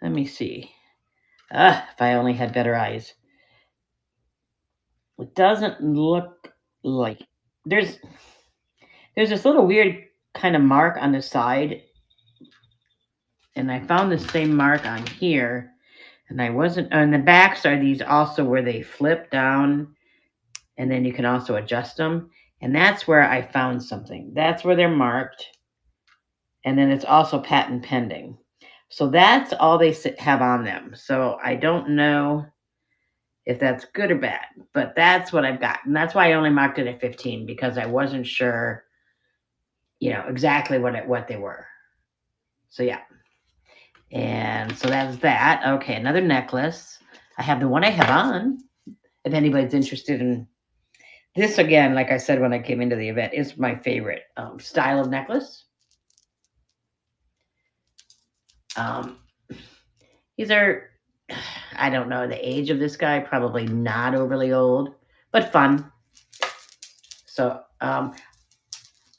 Let me see. If I only had better eyes. It doesn't look like there's this little weird kind of mark on the side, and I found the same mark on here, and I wasn't. And the backs are these also where they flip down, and then you can also adjust them, and that's where I found something. That's where they're marked, and then it's also patent pending. So that's all they have on them. So I don't know if that's good or bad, but that's what I've got. And that's why I only marked it at 15 because I wasn't sure. exactly what they were. So yeah, and so that's that. Okay, another necklace. I have the one I have on. If anybody's interested in this, again, like I said when I came into the event, is my favorite style of necklace. Um, these are, I don't know the age of this guy, probably not overly old, but fun. So, you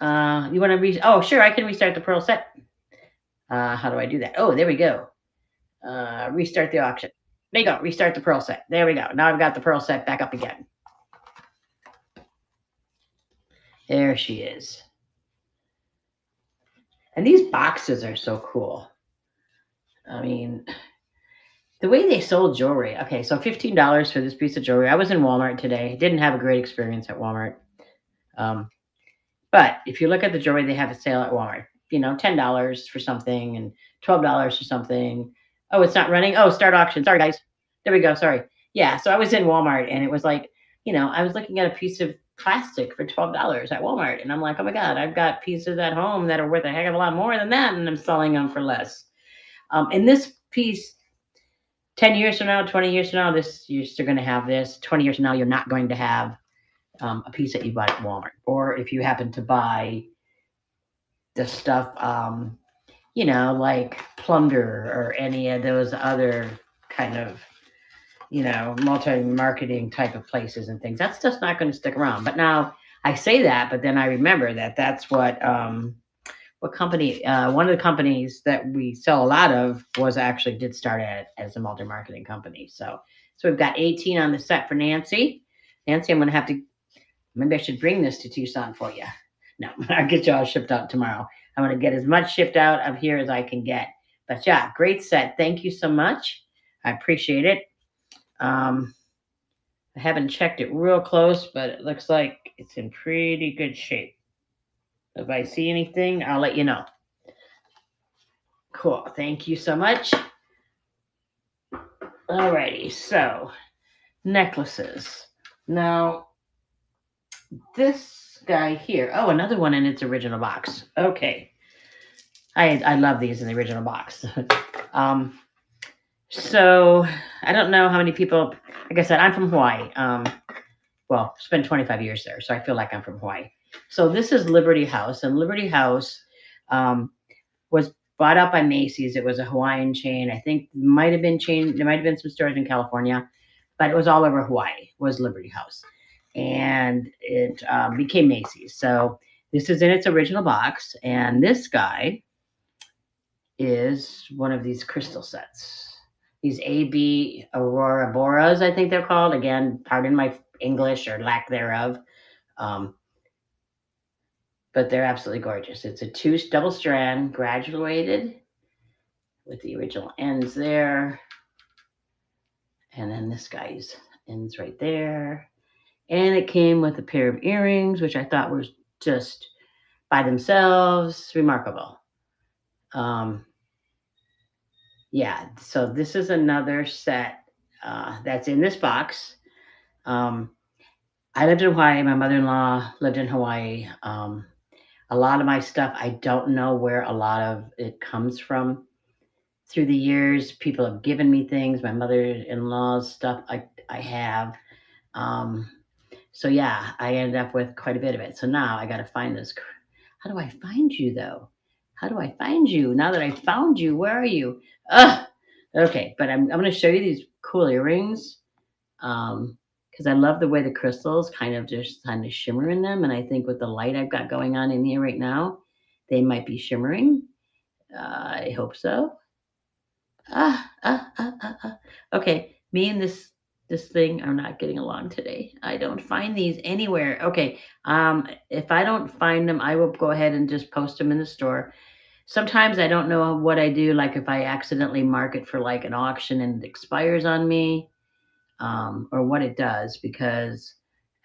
want to Oh, sure, I can restart the Pearl set. How do I do that? Oh, there we go. Restart the auction. There you go. Restart the Pearl set. There we go. Now I've got the Pearl set back up again. There she is. And these boxes are so cool. I mean, the way they sold jewelry. Okay, so $15 for this piece of jewelry. I was in Walmart today. Didn't have a great experience at Walmart. Um, but if you look at the jewelry, they have a sale at Walmart. $10 for something and $12 for something. Oh, it's not running. Oh, start auction. Sorry, guys. There we go. Sorry. Yeah. So I was in Walmart and it was like, I was looking at a piece of plastic for $12 at Walmart, and I'm like, oh my god, I've got pieces at home that are worth a heck of a lot more than that, and I'm selling them for less. And this piece 10 years from now, 20 years from now, you're still going to have this. 20 years from now, you're not going to have a piece that you bought at Walmart. Or if you happen to buy the stuff, like Plunder or any of those other kind of, multi-marketing type of places and things, that's just not going to stick around. But now I say that, but then I remember that that's what company, one of the companies that we sell a lot of did start as a multi-marketing company. So we've got 18 on the set for Nancy. Nancy, I'm going to have to, maybe I should bring this to Tucson for you. No, I'll get you all shipped out tomorrow. I'm going to get as much shipped out of here as I can get. But yeah, great set. Thank you so much. I appreciate it. I haven't checked it real close, but it looks like it's in pretty good shape. If I see anything, I'll let you know. Cool. Thank you so much. Alrighty, so necklaces. Now, this guy here. Oh, another one in its original box. Okay. I love these in the original box. So I don't know how many people, like I said, I'm from Hawaii. Spent 25 years there, so I feel like I'm from Hawaii. So this is Liberty House, and Liberty House was bought out by Macy's. It was a Hawaiian chain. I think there might have been some stores in California, but it was all over Hawaii. Was Liberty House, and it became Macy's. So this is in its original box, and this guy is one of these crystal sets. These AB Aurora Boras, I think they're called. Again, pardon my English or lack thereof. Um, but they're absolutely gorgeous. It's a double strand graduated with the original ends there. And then this guy's ends right there. And it came with a pair of earrings, which I thought was just by themselves remarkable. Yeah, so this is another set that's in this box. I lived in Hawaii. My mother-in-law lived in Hawaii. A lot of my stuff, I don't know where a lot of it comes from. Through the years, people have given me things. My mother-in-law's stuff I have. So yeah, I ended up with quite a bit of it. So now I got to find this. How do I find you though? How do I find you? Now that I found you, where are you? Okay, but I'm going to show you these cool earrings. Because I love the way the crystals kind of shimmer in them, and I think with the light I've got going on in here right now, they might be shimmering. I hope so. Okay, me and this thing are not getting along today. I don't find these anywhere. Okay, if I don't find them, I will go ahead and just post them in the store. Sometimes I don't know what I do, like if I accidentally mark it for like an auction and it expires on me, or what it does, because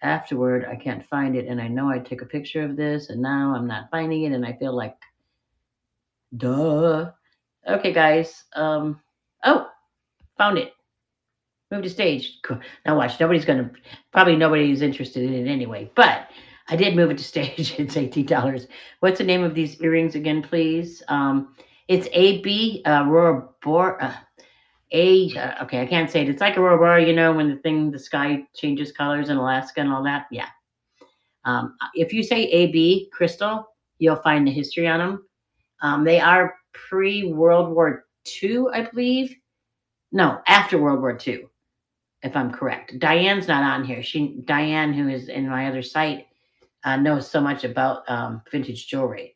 afterward I can't find it, and I know I took a picture of this, and now I'm not finding it, and I feel like, duh. Okay, guys. Oh, found it. Move to stage. Cool. Now watch. Nobody's interested in it anyway. But I did move it to stage. It's $18. What's the name of these earrings again, please? It's AB Aurora Bor. Okay, I can't say it. It's like Aurora Boreal, when the sky changes colors in Alaska and all that. Yeah. If you say AB crystal, you'll find the history on them. They are pre World War II, I believe. No, after World War II, if I'm correct. Diane's not on here. Diane, who is in my other site, knows so much about vintage jewelry.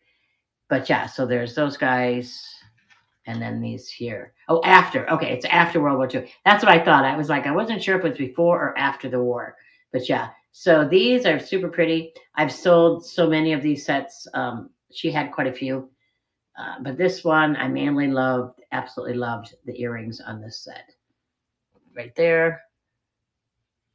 But yeah, so there's those guys, and then these here. Oh, after. Okay, it's after World War II. That's what I thought. I was like, I wasn't sure if it was before or after the war. But yeah, so these are super pretty. I've sold so many of these sets. She had quite a few. But this one, I mainly loved, absolutely loved the earrings on this set. Right there.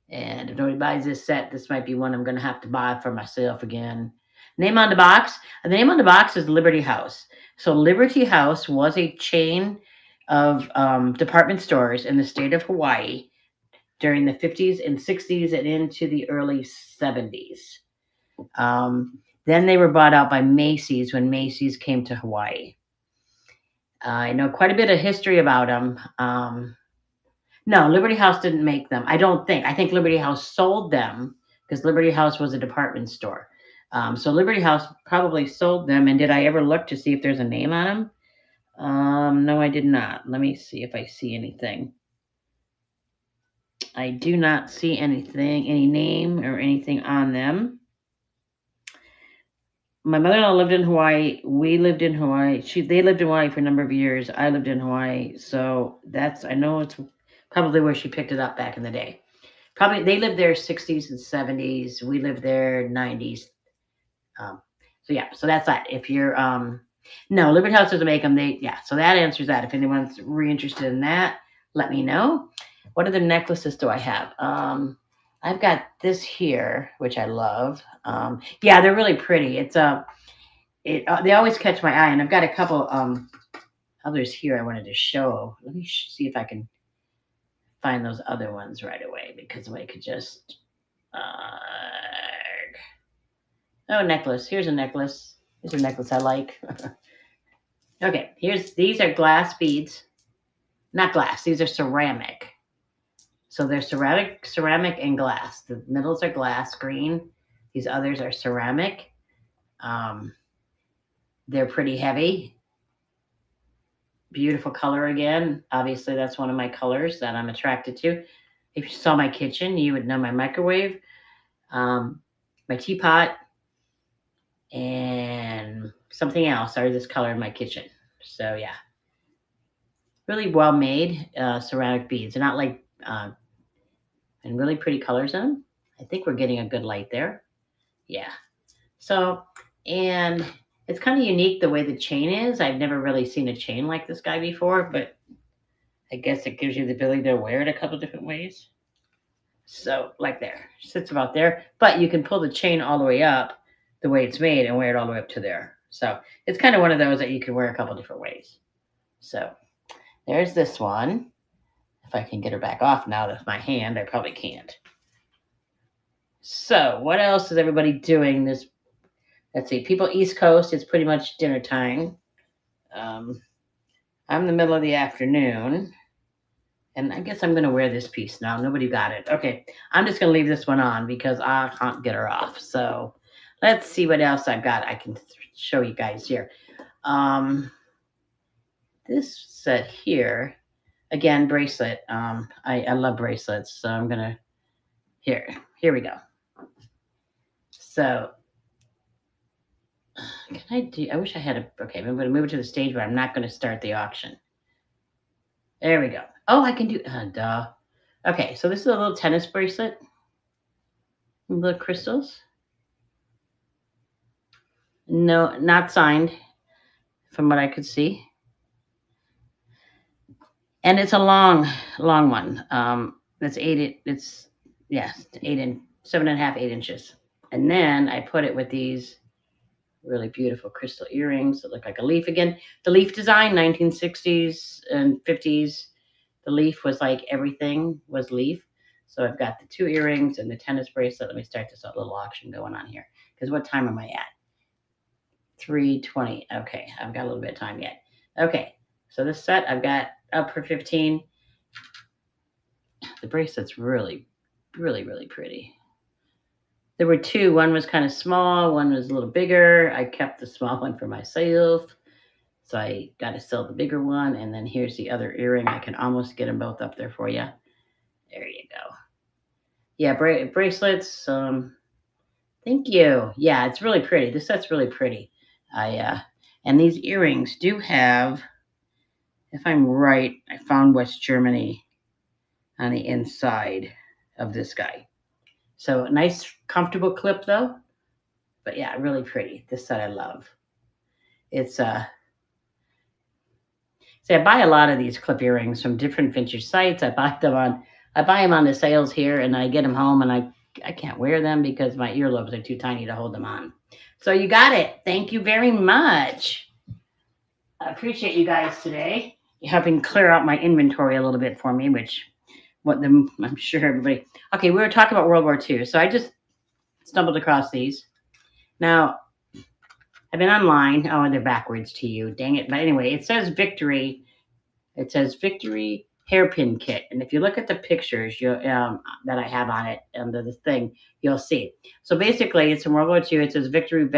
And if nobody buys this set, this might be one I'm going to have to buy for myself again. Name on the box. The name on the box is Liberty House. So Liberty House was a chain of department stores in the state of Hawaii during the 50s and 60s and into the early 70s. Then they were bought out by Macy's when Macy's came to Hawaii. I know quite a bit of history about them. No, Liberty House didn't make them. I don't think. I think Liberty House sold them because Liberty House was a department store. So Liberty House probably sold them. And did I ever look to see if there's a name on them? No, I did not. Let me see if I see anything. I do not see anything, any name or anything on them. My mother-in-law lived in Hawaii. We lived in Hawaii. They lived in Hawaii for a number of years. I lived in Hawaii, so I know it's probably where she picked it up back in the day. Probably they lived there 60s and 70s. We lived there 90s. So yeah, so that's that. If you're no, Liberty House doesn't make them. So that answers that. If anyone's really interested in that, let me know. What other necklaces do I have? I've got this here, which I love. Yeah, they're really pretty. They always catch my eye, and I've got a couple others here I wanted to show. Let me see if I can find those other ones right away because I could just. Oh, necklace. Here's a necklace. Here's a necklace I like. Okay, these are glass beads. Not glass. These are ceramic. So they're ceramic and glass. The middles are glass green. These others are ceramic. They're pretty heavy. Beautiful color again. Obviously, that's one of my colors that I'm attracted to. If you saw my kitchen, you would know my microwave, my teapot, and something else are this color in my kitchen. So yeah, really well made ceramic beads. They're not like and really pretty colors in them. I think we're getting a good light there. Yeah. So and it's kind of unique the way the chain is. I've never really seen a chain like this guy before, but I guess it gives you the ability to wear it a couple different ways. So like there, sits about there, but you can pull the chain all the way up the way it's made and wear it all the way up to there. So it's kind of one of those that you can wear a couple different ways. So there's this one. If I can get her back off now with my hand, I probably can't. So what else is everybody doing this? Let's see, people East Coast, it's pretty much dinner time. I'm in the middle of the afternoon. And I guess I'm going to wear this piece now. Nobody got it. Okay. I'm just going to leave this one on because I can't get her off. So let's see what else I've got. I can show you guys here. This set here, again, bracelet. I love bracelets. So I'm going to, here we go. So I wish I had okay, I'm going to move it to the stage, but I'm not going to start the auction. There we go. Oh, I can do, duh. Okay, so this is a little tennis bracelet. Little crystals. No, not signed from what I could see. And it's a long one. It's 7.5, 8 inches. And then I put it with these really beautiful crystal earrings that look like a leaf again. The leaf design, 1960s and 50s. The leaf was like everything was leaf. So I've got the 2 earrings and the tennis bracelet. Let me start this little auction going on here. Because what time am I at? 3:20. Okay, I've got a little bit of time yet. Okay, so this set I've got up for 15. The bracelet's really, really, really pretty. There were two. One was kind of small, one was a little bigger. I kept the small one for myself. So I got to sell the bigger one. And then here's the other earring. I can almost get them both up there for you. There you go. Yeah, bracelets. Thank you. Yeah, it's really pretty. This set's really pretty. And these earrings do have, if I'm right, I found West Germany on the inside of this guy. So nice, comfortable clip though. But yeah, really pretty. This set I love. It's See, I buy a lot of these clip earrings from different vintage sites. I buy them on the sales here, and I get them home, and I can't wear them because my earlobes are too tiny to hold them on. So you got it. Thank you very much. I appreciate you guys today. You're helping clear out my inventory a little bit for me, which I'm sure everybody. Okay, we were talking about World War II, so I just stumbled across these. Now I've been online. Oh, they're backwards to you. Dang it. But anyway, it says Victory. It says Victory hairpin kit. And if you look at the pictures that I have on it under this thing, you'll see. So basically, it's from World War II. It says Victory,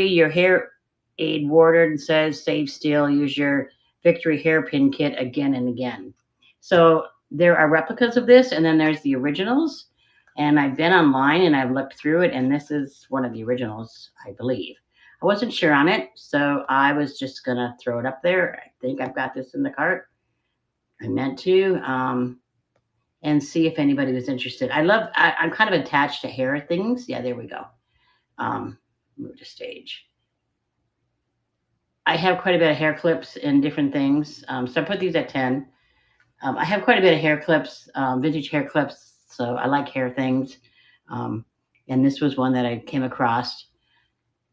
your hair aid warded says save steel. Use your Victory hairpin kit again and again. So there are replicas of this, and then there's the originals. And I've been online and I've looked through it, and this is one of the originals, I believe. I wasn't sure on it, so I was just going to throw it up there. I think I've got this in the cart. I meant to, and see if anybody was interested. I'm kind of attached to hair things. Yeah, there we go. Move to stage. I have quite a bit of hair clips and different things. So I put these at 10. I have quite a bit of hair clips, vintage hair clips. So I like hair things. And this was one that I came across.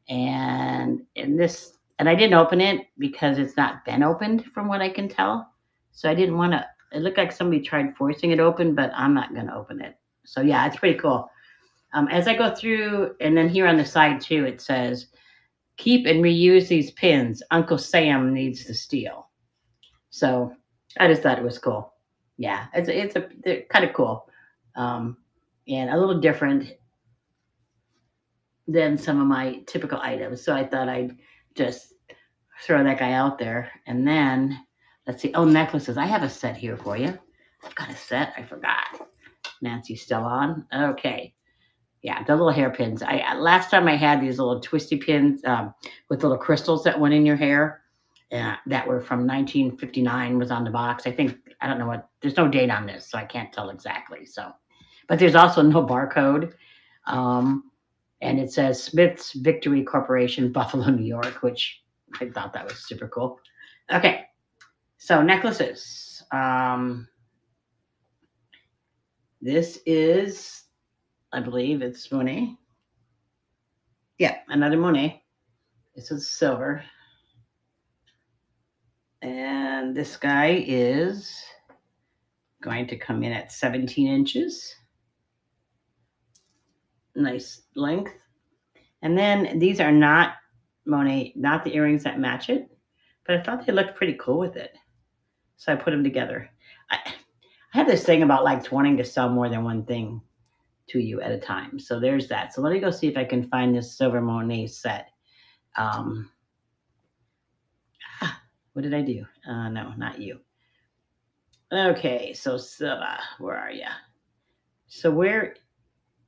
And I didn't open it because it's not been opened from what I can tell. So I didn't want to, it looked like somebody tried forcing it open, but I'm not going to open it. So yeah, it's pretty cool. As I go through, and then here on the side too, it says, keep and reuse these pins. Uncle Sam needs the steel. So I just thought it was cool. Yeah, they're kind of cool. And a little different than some of my typical items. So I thought I'd just throw that guy out there. And then let's see. Oh, necklaces. I have a set here for you. I've got a set. I forgot. Nancy's still on. Okay. Yeah, the little hairpins. Last time I had these little twisty pins with little crystals that went in your hair. That were from 1959 was on the box. I don't know what. There's no date on this, so I can't tell exactly. So, but there's also no barcode. And it says Smith's Victory Corporation, Buffalo, New York, which I thought that was super cool. Okay, so necklaces. This is, I believe it's Monet. Yeah, another Monet. This is silver. And this guy is going to come in at 17 inches. Nice length. And then these are not Monet, not the earrings that match it, but I thought they looked pretty cool with it. So I put them together. I have this thing about like wanting to sell more than one thing to you at a time. So there's that. So let me go see if I can find this silver Monet set. What did I do? No, not you. Okay, so Silva, where are you? So where,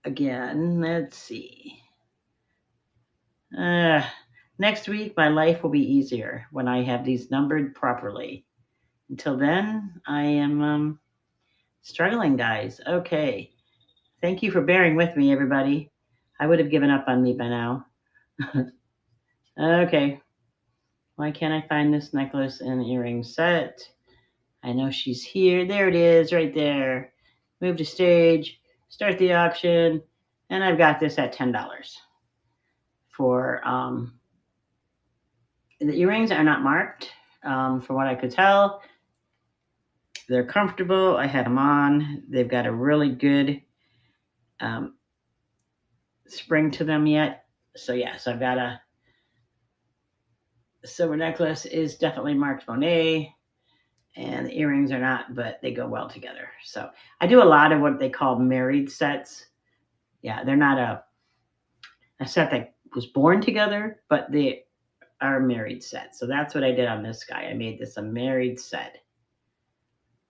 again, let's see. Next week, my life will be easier when I have these numbered properly. Until then, I am struggling, guys. Okay. Thank you for bearing with me, everybody. I would have given up on me by now. Okay. Why can't I find this necklace and earring set? I know she's here. There it is, right there. Move to stage, start the auction, and I've got this at $10 for the earrings are not marked from what I could tell. They're comfortable. I had them on. They've got a really good spring to them yet. So yeah, so I've got a silver necklace is definitely Marc Monet, and the earrings are not, but they go well together. So I do a lot of what they call married sets. Yeah, they're not a set that was born together, but they are married sets. So that's what I did on this guy. I made this a married set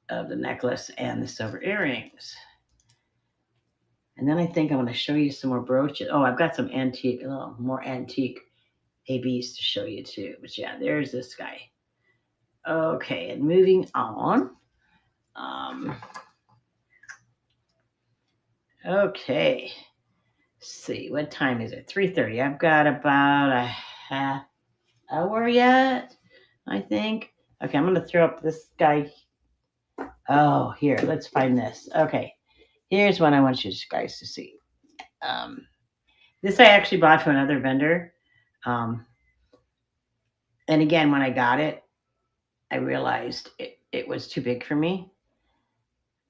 of the necklace and the silver earrings. And then I think I want to show you some more brooches. Oh, I've got some antique, a little more antique ABs to show you too. But yeah, there's this guy. Okay, and moving on. Um, okay, let's see, what time is it? 3:30. I've got about a half hour yet, I think. Okay, I'm gonna throw up this guy. Oh, here, let's find this. Okay, here's one I want you guys to see. Um, this I actually bought from another vendor. Um, and again, when I got it, I realized it was too big for me,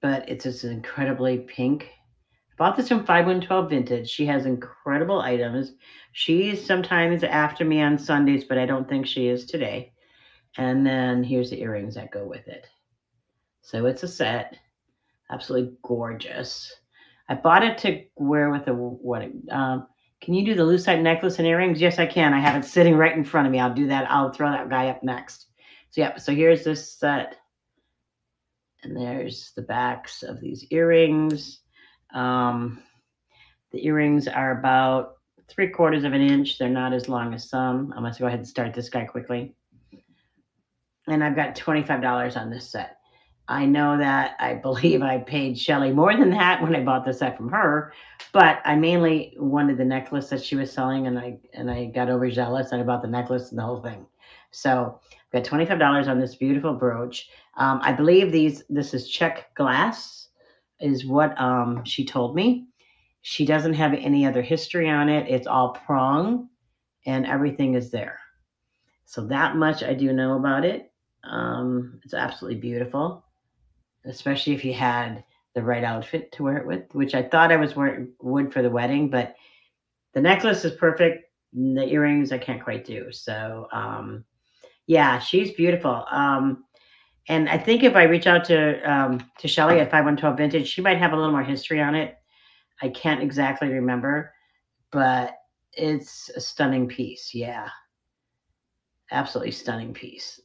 but it's just incredibly pink. I bought this from 5112 Vintage. She has incredible items. She's sometimes after me on Sundays, but I don't think she is today. And then here's the earrings that go with it. So it's a set, absolutely gorgeous. I bought it to wear with a what? Can you do the lucite necklace and earrings? Yes, I can. I have it sitting right in front of me. I'll do that. I'll throw that guy up next. So yeah. So here's this set, and there's the backs of these earrings. Um, the earrings are about 3/4 of an inch. They're not as long as some. I'm going to go ahead and start this guy quickly. And I've got $25 on this set. I know that I believe I paid Shelly more than that when I bought the set from her, but I mainly wanted the necklace that she was selling, and I got overzealous and I bought the necklace and the whole thing. So I've got $25 on this beautiful brooch. I believe this is check glass, is what she told me. She doesn't have any other history on it. It's all prong, and everything is there. So that much I do know about it. It's absolutely beautiful, especially if you had the right outfit to wear it with, which I thought I was wearing would for the wedding, but the necklace is perfect. The earrings I can't quite do. So yeah, she's beautiful. And I think if I reach out to Shelly at 5112 Vintage, she might have a little more history on it. I can't exactly remember, but it's a stunning piece. Yeah, absolutely stunning piece.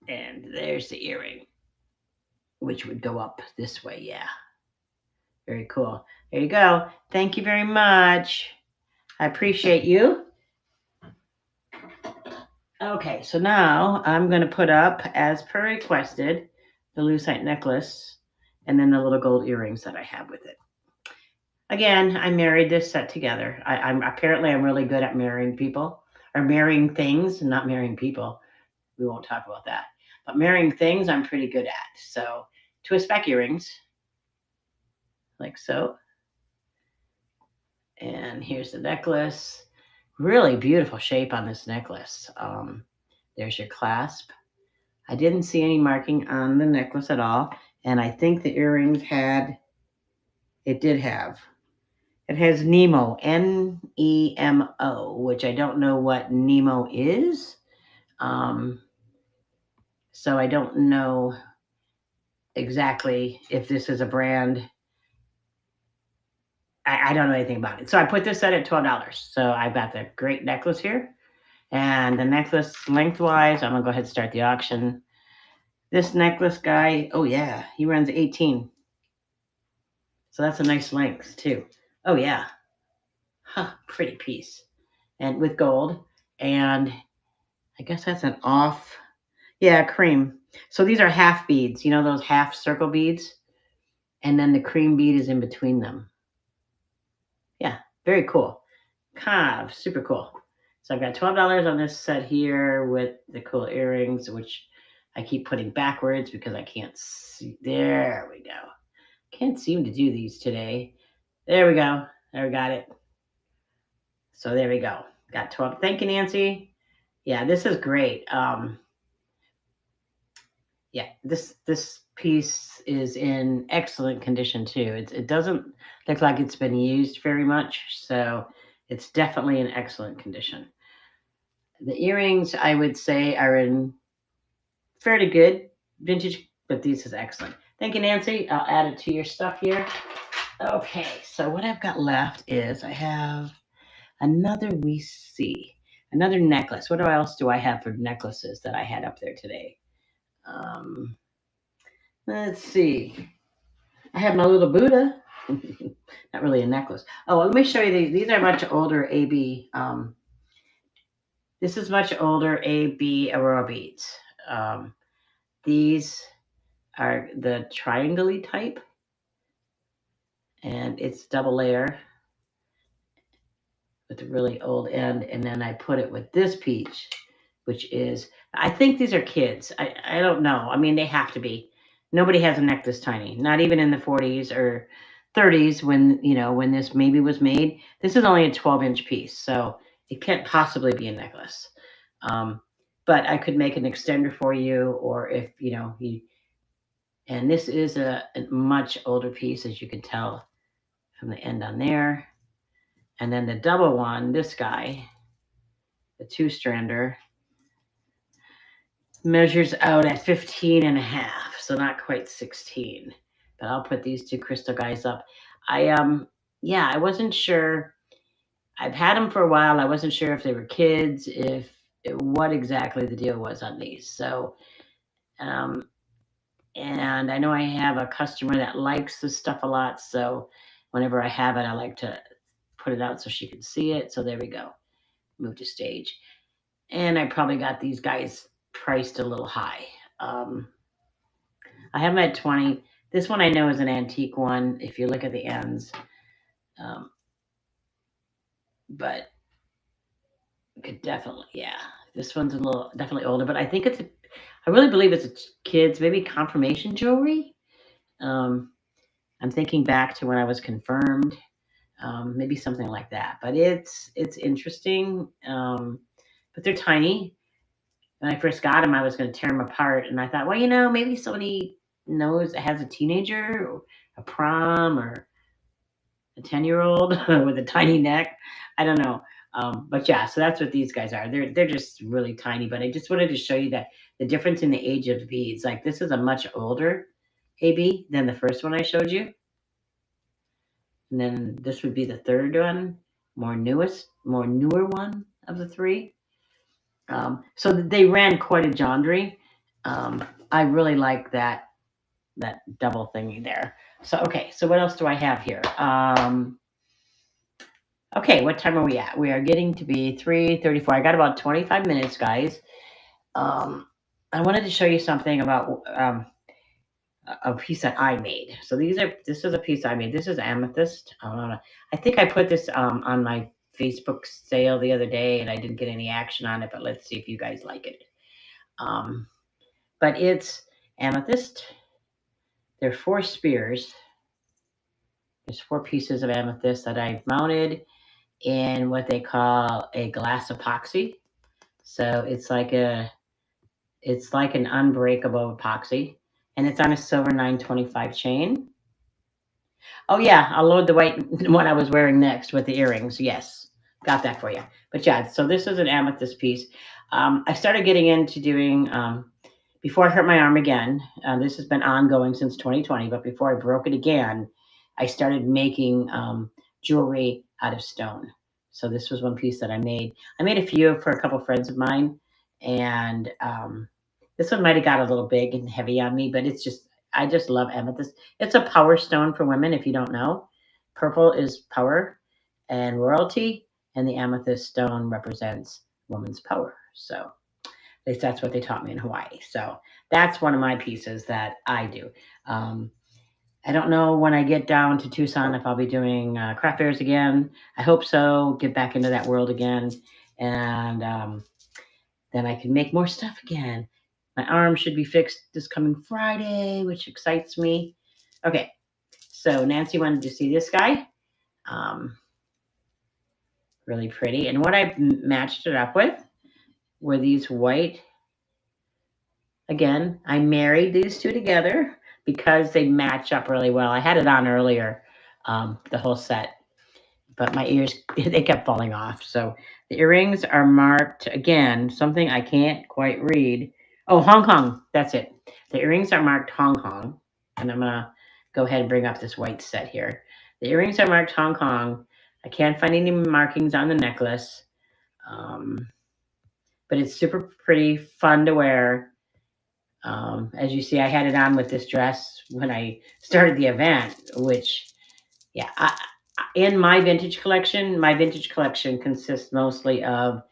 And there's the earring, which would go up this way. Yeah, very cool. There you go. Thank you very much. I appreciate you. Okay, so now I'm going to put up, as per requested, the lucite necklace and then the little gold earrings that I have with it. Again, I married this set together. I'm really good at marrying people or marrying things, not marrying people. We won't talk about that. But marrying things, I'm pretty good at. So, twist back earrings, like so. And here's the necklace. Really beautiful shape on this necklace. There's your clasp. I didn't see any marking on the necklace at all. And I think the earrings it did have. It has Nemo, Nemo, which I don't know what Nemo is. Um, so I don't know exactly if this is a brand. I don't know anything about it. So I put this set at $12. So I've got the great necklace here. And the necklace lengthwise, I'm going to go ahead and start the auction. This necklace guy, oh yeah, he runs 18. So that's a nice length too. Oh yeah. Huh, pretty piece. And with gold. And I guess that's an off. Yeah, cream. So these are half beads. You know those half circle beads? And then the cream bead is in between them. Yeah, very cool. Kind of super cool. So I've got $12 on this set here with the cool earrings, which I keep putting backwards because I can't see. There we go. Can't seem to do these today. There we go. There we got it. So there we go. Got 12. Thank you, Nancy. Yeah, this is great. Yeah, this piece is in excellent condition too. It doesn't look like it's been used very much, so it's definitely in excellent condition. The earrings, I would say, are in fairly good vintage, but this is excellent. Thank you, Nancy. I'll add it to your stuff here. Okay, so what I've got left is I have another we see another necklace. What else do I have for necklaces that I had up there today? Um, let's see. I have my little Buddha. Not really a necklace. Oh, well, let me show you these. These are much older AB. This is much older AB Aurora beads. Um, these are the triangle type, and it's double layer with a really old end. And then I put it with this peach, which is, I think these are kids. I don't know. I mean, they have to be. Nobody has a neck this tiny, not even in the 40s or 30s when, when this maybe was made. This is only a 12-inch piece, so it can't possibly be a necklace. But I could make an extender for you, or if, and this is a much older piece, as you can tell from the end on there. And then the double one, this guy, the 2-strander, measures out at 15 and a half, so not quite 16. But I'll put these two crystal guys up. I wasn't sure. I've had them for a while. I wasn't sure if they were kids, if what exactly the deal was on these. So, um, and I know I have a customer that likes this stuff a lot. So, whenever I have it, I like to put it out so she can see it. So there we go. Move to stage, and I probably got these guys priced a little high. Um, I have them at 20. This one I know is an antique one. If you look at the ends, um, but could definitely, yeah. This one's a little definitely older, but I think I really believe it's a kids, maybe confirmation jewelry. Um, I'm thinking back to when I was confirmed, maybe something like that. But it's interesting. But they're tiny. When I first got them, I was going to tear them apart, and I thought, well, maybe somebody knows has a teenager, or a prom, or a 10-year-old with a tiny neck. I don't know. But yeah, so that's what these guys are. They're just really tiny. But I just wanted to show you that the difference in the age of beads. Like this is a much older AB than the first one I showed you, and then this would be the third one, more newer one of the three. So they ran quite a gendry. I really like that double thingy there. So okay, so what else do I have here? Okay, what time are we at? We are getting to be 3:34. I got about 25 minutes, guys. Um, I wanted to show you something about a piece that I made. So this is a piece I made. This is amethyst. I think I put this on my Facebook sale the other day, and I didn't get any action on it. But let's see if you guys like it. Um, but it's amethyst. There are 4 spears. There's 4 pieces of amethyst that I've mounted in what they call a glass epoxy. So it's like an unbreakable epoxy, and it's on a silver 925 chain. Oh yeah, I'll load the white one I was wearing next with the earrings. Yes, got that for you. But yeah, so this is an amethyst piece. I started getting into doing before I hurt my arm again. This has been ongoing since 2020, but before I broke it again, I started making jewelry out of stone. So this was one piece that I made. I made a few for a couple friends of mine, and this one might have got a little big and heavy on me, but I just love amethyst. It's a power stone for women, if you don't know. Purple is power and royalty, and the amethyst stone represents woman's power. So at least that's what they taught me in Hawaii. So that's one of my pieces that I do. I don't know when I get down to Tucson if I'll be doing craft fairs again. I hope so. Get back into that world again, and then I can make more stuff again. My arm should be fixed this coming Friday, which excites me. Okay, so Nancy wanted to see this guy. Really pretty. And what I matched it up with were these white. Again, I married these two together. because they match up really well. I had it on earlier, the whole set, but my ears, they kept falling off. So the earrings are marked, again, something I can't quite read. Oh, Hong Kong. That's it. The earrings are marked Hong Kong. And I'm going to go ahead and bring up this white set here. The earrings are marked Hong Kong. I can't find any markings on the necklace. Um, but it's super pretty, fun to wear. As you see, I had it on with this dress when I started the event, which, yeah, in my vintage collection consists mostly of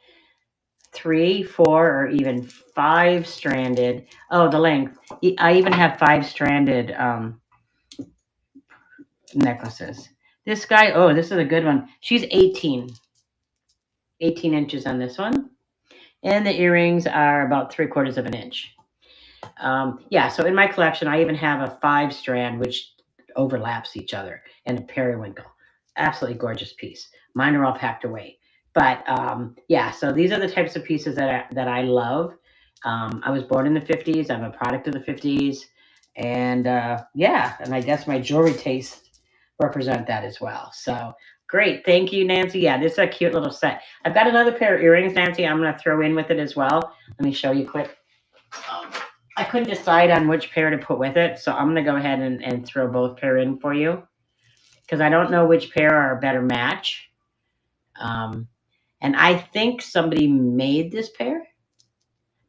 3, 4, or even 5 stranded. Oh, the length. I even have 5 stranded necklaces. This guy, oh, this is a good one. She's 18 inches on this one. And the earrings are about 3/4 of an inch. Yeah, so in my collection, I even have a 5 strand, which overlaps each other, and a periwinkle. Absolutely gorgeous piece. Mine are all packed away. But yeah, so these are the types of pieces that I love. I was born in the 50s. I'm a product of the 50s. And yeah, and I guess my jewelry taste represent that as well. So great. Thank you, Nancy. Yeah, this is a cute little set. I've got another pair of earrings, Nancy, I'm going to throw in with it as well. Let me show you quick. Um, I couldn't decide on which pair to put with it, so I'm going to go ahead and throw both pair in for you because I don't know which pair are a better match. Um, and I think somebody made this pair,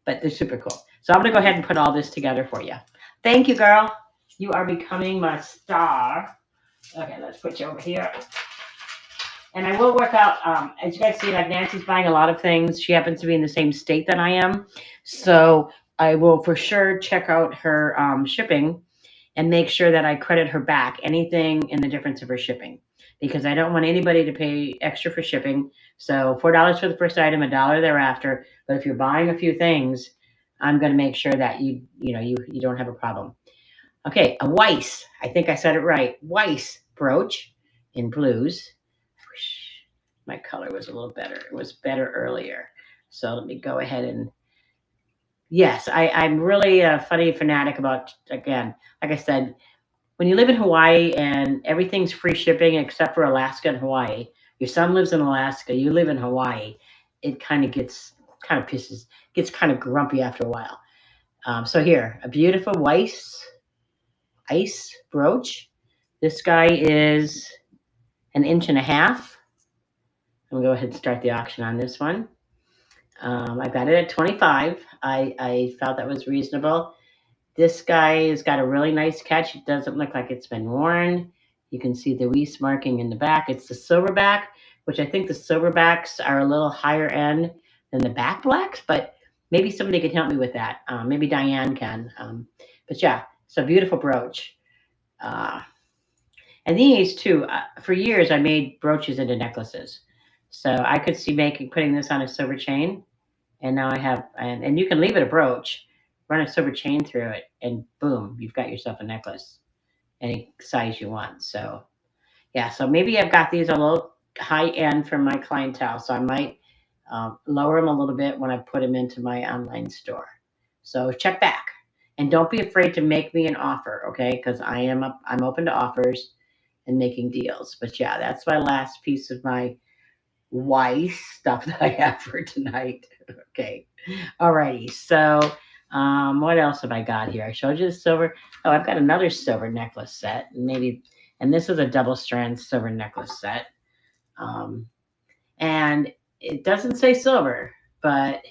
but they're super cool. So I'm going to go ahead and put all this together for you. Thank you, girl. You are becoming my star. Okay, let's put you over here. And I will work out, as you guys see, like Nancy's buying a lot of things. She happens to be in the same state that I am. So I will for sure check out her shipping and make sure that I credit her back anything in the difference of her shipping because I don't want anybody to pay extra for shipping. So $4 for the first item, $1 thereafter. But if you're buying a few things, I'm going to make sure that you don't have a problem. Okay, a Weiss. I think I said it right. Weiss brooch in blues. My color was a little better. It was better earlier. So let me go ahead and yes, I'm really a funny fanatic about, again, like I said, when you live in Hawaii and everything's free shipping except for Alaska and Hawaii, your son lives in Alaska, you live in Hawaii, it gets kind of grumpy after a while. So here, a beautiful Weiss ice brooch. This guy is 1.5 inches. I'm gonna go ahead and start the auction on this one. I got it at 25. I felt that was reasonable. This guy has got a really nice catch. It doesn't look like it's been worn. You can see the Weiss marking in the back. It's the silverback, which I think the silverbacks are a little higher end than the back blacks, but maybe somebody can help me with that. Maybe Diane can. But yeah, it's a beautiful brooch. Uh, and these too, for years I made brooches into necklaces. So I could see putting this on a silver chain. And now I have, and you can leave it a brooch, run a silver chain through it, and boom, you've got yourself a necklace, any size you want. So yeah, so maybe I've got these a little high end for my clientele. So I might lower them a little bit when I put them into my online store. So check back. And don't be afraid to make me an offer, okay? Because I'm open to offers and making deals. But yeah, that's my last piece of my Weiss stuff that I have for tonight. Okay. Alrighty. So what else have I got here? I showed you the silver. Oh, I've got another silver necklace set. Maybe, and this is a double strand silver necklace set. Um, and it doesn't say silver, but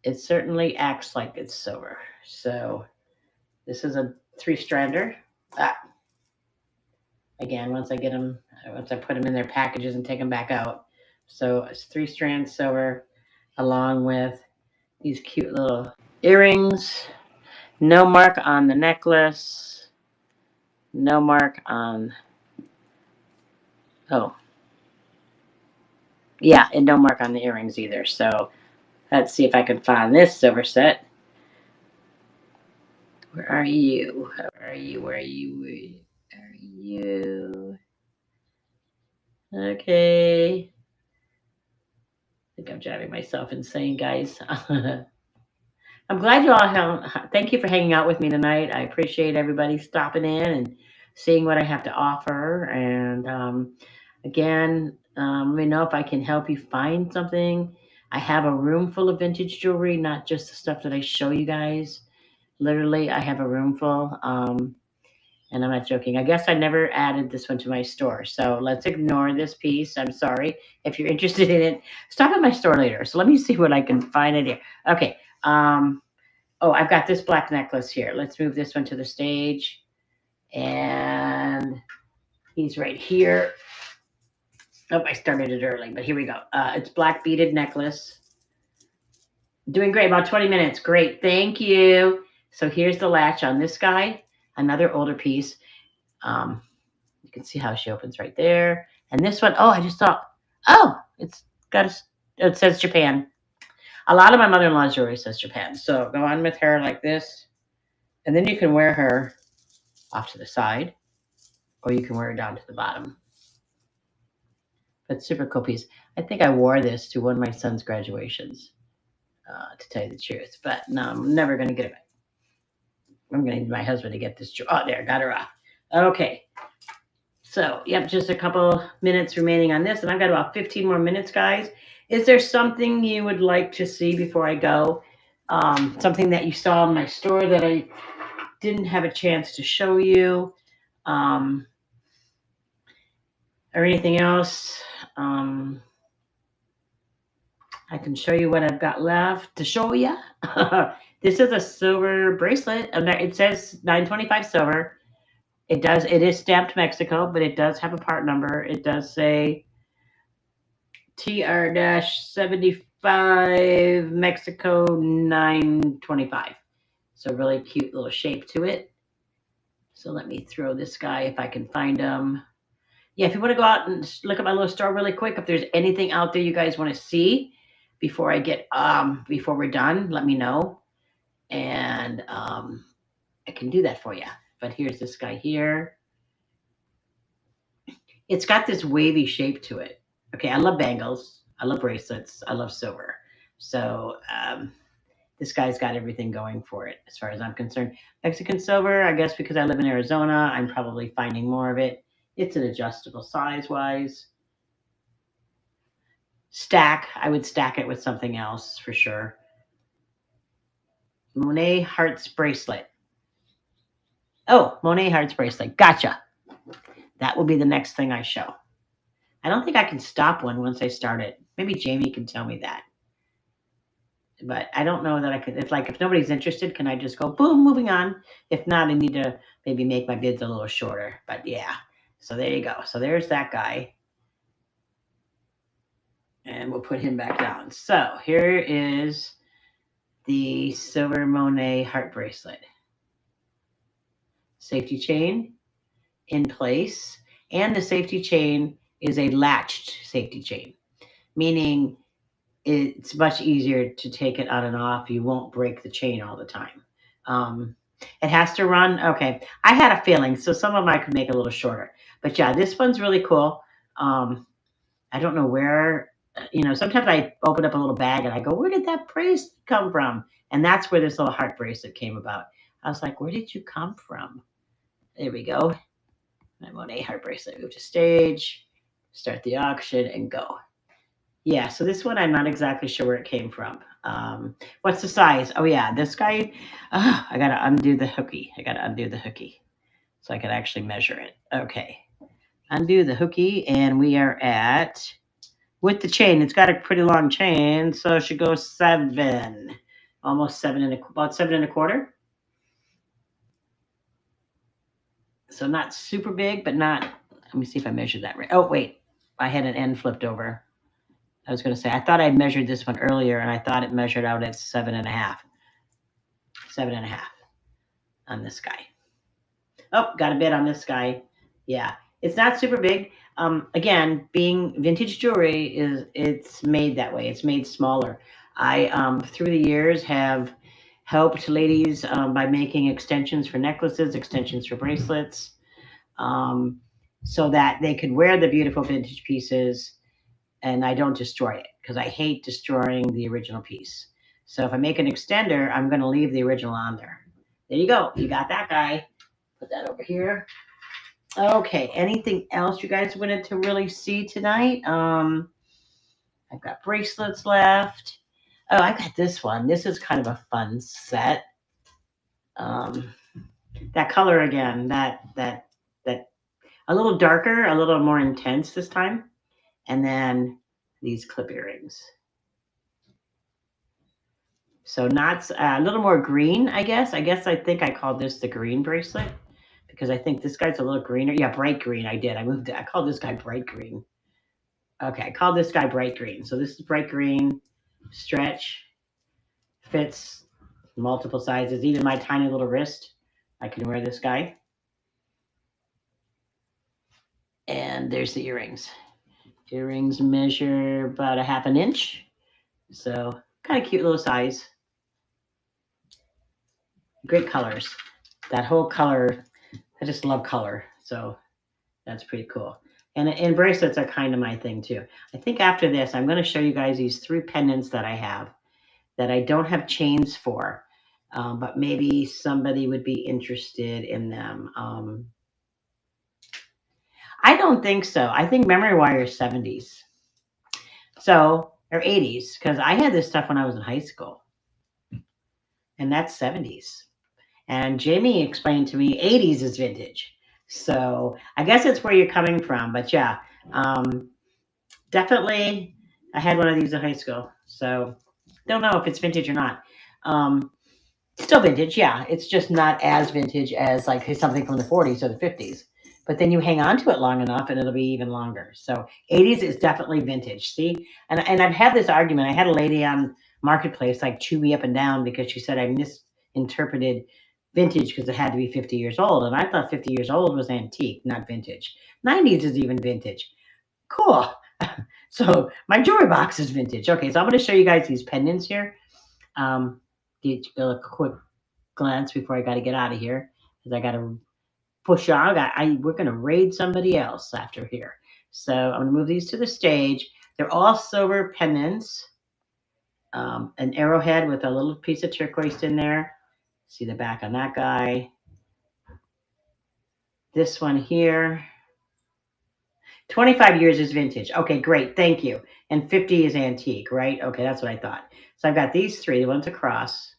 it certainly acts like it's silver. So this is a 3-strander. Again, once I put them in their packages and take them back out. So it's 3 strand silver along with these cute little earrings. No mark on the necklace. No mark on, oh, yeah, and no mark on the earrings either. So let's see if I can find this silver set. Where are you? Where are you? Where are you? Where are you? Okay. I think I'm driving myself insane, guys. I'm glad you all have. Thank you for hanging out with me tonight. I appreciate everybody stopping in and seeing what I have to offer. And again, let me know if I can help you find something. I have a room full of vintage jewelry, not just the stuff that I show you guys. Literally, I have a room full. And I'm not joking. I guess I never added this one to my store. So let's ignore this piece. I'm sorry. If you're interested in it, stop at my store later. So let me see what I can find in here. Okay. Oh, I've got this black necklace here. Let's move this one to the stage. And he's right here. Oh, I started it early, but here we go. It's black beaded necklace. Doing great. About 20 minutes. Great. Thank you. So here's the latch on this guy. Another older piece. Um, you can see how she opens right there. And this one, oh, I just thought, oh, it's got it says Japan. A lot of my mother-in-law's jewelry says Japan. So go on with her like this. And then you can wear her off to the side, or you can wear it down to the bottom. But super cool piece. I think I wore this to one of my son's graduations, to tell you the truth. But no, I'm never going to get it. I'm going to need my husband to get this. Oh, there, got her off. Okay. So, yep, just a couple minutes remaining on this. And I've got about 15 more minutes, guys. Is there something you would like to see before I go? Something that you saw in my store that I didn't have a chance to show you? Or anything else? I can show you what I've got left to show you. This is a silver bracelet. It says 925 silver. It is stamped Mexico, but it does have a part number. It does say TR-75 Mexico 925. So really cute little shape to it. So let me throw this guy if I can find him. Yeah, if you want to go out and look at my little store really quick, if there's anything out there you guys want to see before before we're done, let me know. And I can do that for you. But here's this guy here. It's got this wavy shape to it. Okay, I love bangles. I love bracelets. I love silver. So this guy's got everything going for it as far as I'm concerned. Mexican silver, I guess because I live in Arizona, I'm probably finding more of it. It's an adjustable size wise. Stack, I would stack it with something else for sure. Monet Hearts bracelet. Oh, Monet Hearts bracelet. Gotcha. That will be the next thing I show. I don't think I can stop one once I start it. Maybe Jamie can tell me that. But I don't know that I could. It's like if nobody's interested, can I just go boom, moving on? If not, I need to maybe make my bids a little shorter. But yeah, so there you go. So there's that guy. And we'll put him back down. So here is the silver Monet heart bracelet. Safety chain in place. And the safety chain is a latched safety chain, meaning it's much easier to take it on and off. You won't break the chain all the time. It has to run. Okay. I had a feeling. So some of them I could make a little shorter. But yeah, this one's really cool. I don't know where, sometimes I open up a little bag and I go, where did that bracelet come from? And that's where this little heart bracelet came about. I was like, where did you come from? There we go. My Monet heart bracelet. Move to stage, start the auction, and go. Yeah, so this one I'm not exactly sure where it came from. What's the size? Oh yeah, this guy. I gotta undo the hooky. So I can actually measure it. Okay, undo the hooky, and we are at with the chain. It's got a pretty long chain, so it should go 7, almost 7 and about 7 1/4. So not super big, but not. Let me see if I measured that right. Oh wait, I had an end flipped over. I was going to say, I thought I measured this one earlier, and I thought it measured out at 7 1/2. 7 1/2 on this guy. Oh, got a bit on this guy. Yeah, it's not super big. Again, being vintage jewelry it's made that way. It's made smaller. I through the years have helped ladies by making extensions for necklaces, extensions for bracelets, so that they could wear the beautiful vintage pieces and I don't destroy it because I hate destroying the original piece. So if I make an extender, I'm going to leave the original on there. There you go. You got that guy. Put that over here. Okay. Anything else you guys wanted to really see tonight? I've got bracelets left. Oh, I got this one. This is kind of a fun set. That color again. That a little darker, a little more intense this time. And then these clip earrings. So not a little more green, I guess. I think I called this the green bracelet because I think this guy's a little greener. Yeah, bright green. I did. I called this guy bright green. Okay, I called this guy bright green. So this is bright green, stretch, fits multiple sizes. Even my tiny little wrist, I can wear this guy. And there's the earrings. Earrings measure about a half an inch. So kind of cute little size. Great colors. That whole color, I just love color. So that's pretty cool. And bracelets are kind of my thing too. I think after this, I'm going to show you guys these 3 pendants that I have that I don't have chains for, but maybe somebody would be interested in them. I don't think so. I think memory wire is 70s. So, or 80s, because I had this stuff when I was in high school. And that's 70s. And Jamie explained to me 80s is vintage. So I guess it's where you're coming from. But yeah, definitely I had one of these in high school. So don't know if it's vintage or not. Still vintage, yeah. It's just not as vintage as like something from the 40s or the 50s. But then you hang on to it long enough and it'll be even longer. So 80s is definitely vintage. See? And I've had this argument. I had a lady on Marketplace like chew me up and down because she said I misinterpreted vintage because it had to be 50 years old. And I thought 50 years old was antique, not vintage. 90s is even vintage. Cool. So my jewelry box is vintage. Okay, so I'm going to show you guys these pendants here. Get a quick glance before I got to get out of here because I got to push on. We're going to raid somebody else after here. So I'm going to move these to the stage. They're all silver pendants. An arrowhead with a little piece of turquoise in there. See the back on that guy. This one here. 25 years is vintage. Okay, great. Thank you. And 50 is antique, right? Okay, that's what I thought. So I've got these 3. The one's a cross.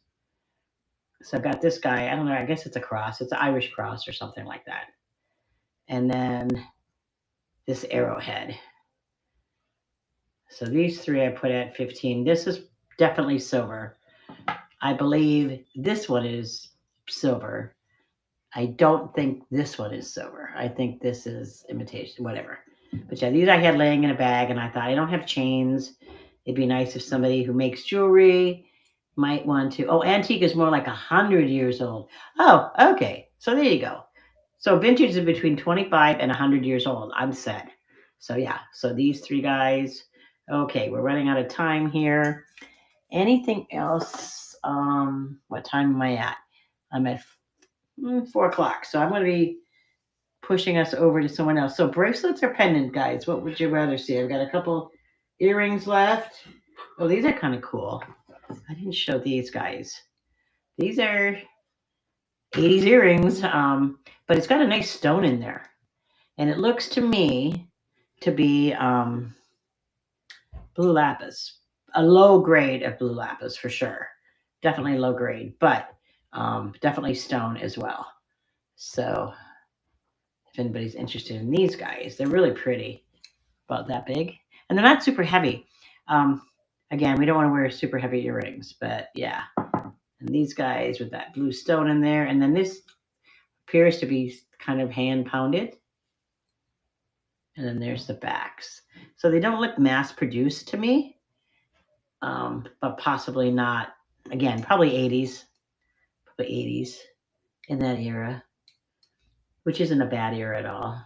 So I've got this guy. I don't know. I guess it's a cross. It's an Irish cross or something like that. And then this arrowhead. So these 3 I put at 15. This is definitely silver. I believe this one is silver. I don't think this one is silver. I think this is imitation, whatever. But yeah, these I had laying in a bag, and I thought I don't have chains. It'd be nice if somebody who makes jewelry might want to. Oh, antique is more like 100 years old. Oh, okay. So there you go. So vintage is between 25 and 100 years old. I'm set. So yeah, so these 3 guys. Okay, we're running out of time here. Anything else? What time am I at? I'm at 4 o'clock. So I'm going to be pushing us over to someone else. So bracelets or pendant, guys? What would you rather see? I've got a couple earrings left. Oh, these are kind of cool. I didn't show these guys. These are 80s earrings, but it's got a nice stone in there. And it looks to me to be blue lapis. A low grade of blue lapis for sure. Definitely low grade, but definitely stone as well. So if anybody's interested in these guys, they're really pretty. About that big. And they're not super heavy. Again, we don't want to wear super heavy earrings, but yeah. And these guys with that blue stone in there. And then this appears to be kind of hand pounded. And then there's the backs. So they don't look mass produced to me, but possibly not. Again, probably 80s. Probably 80s in that era, which isn't a bad era at all.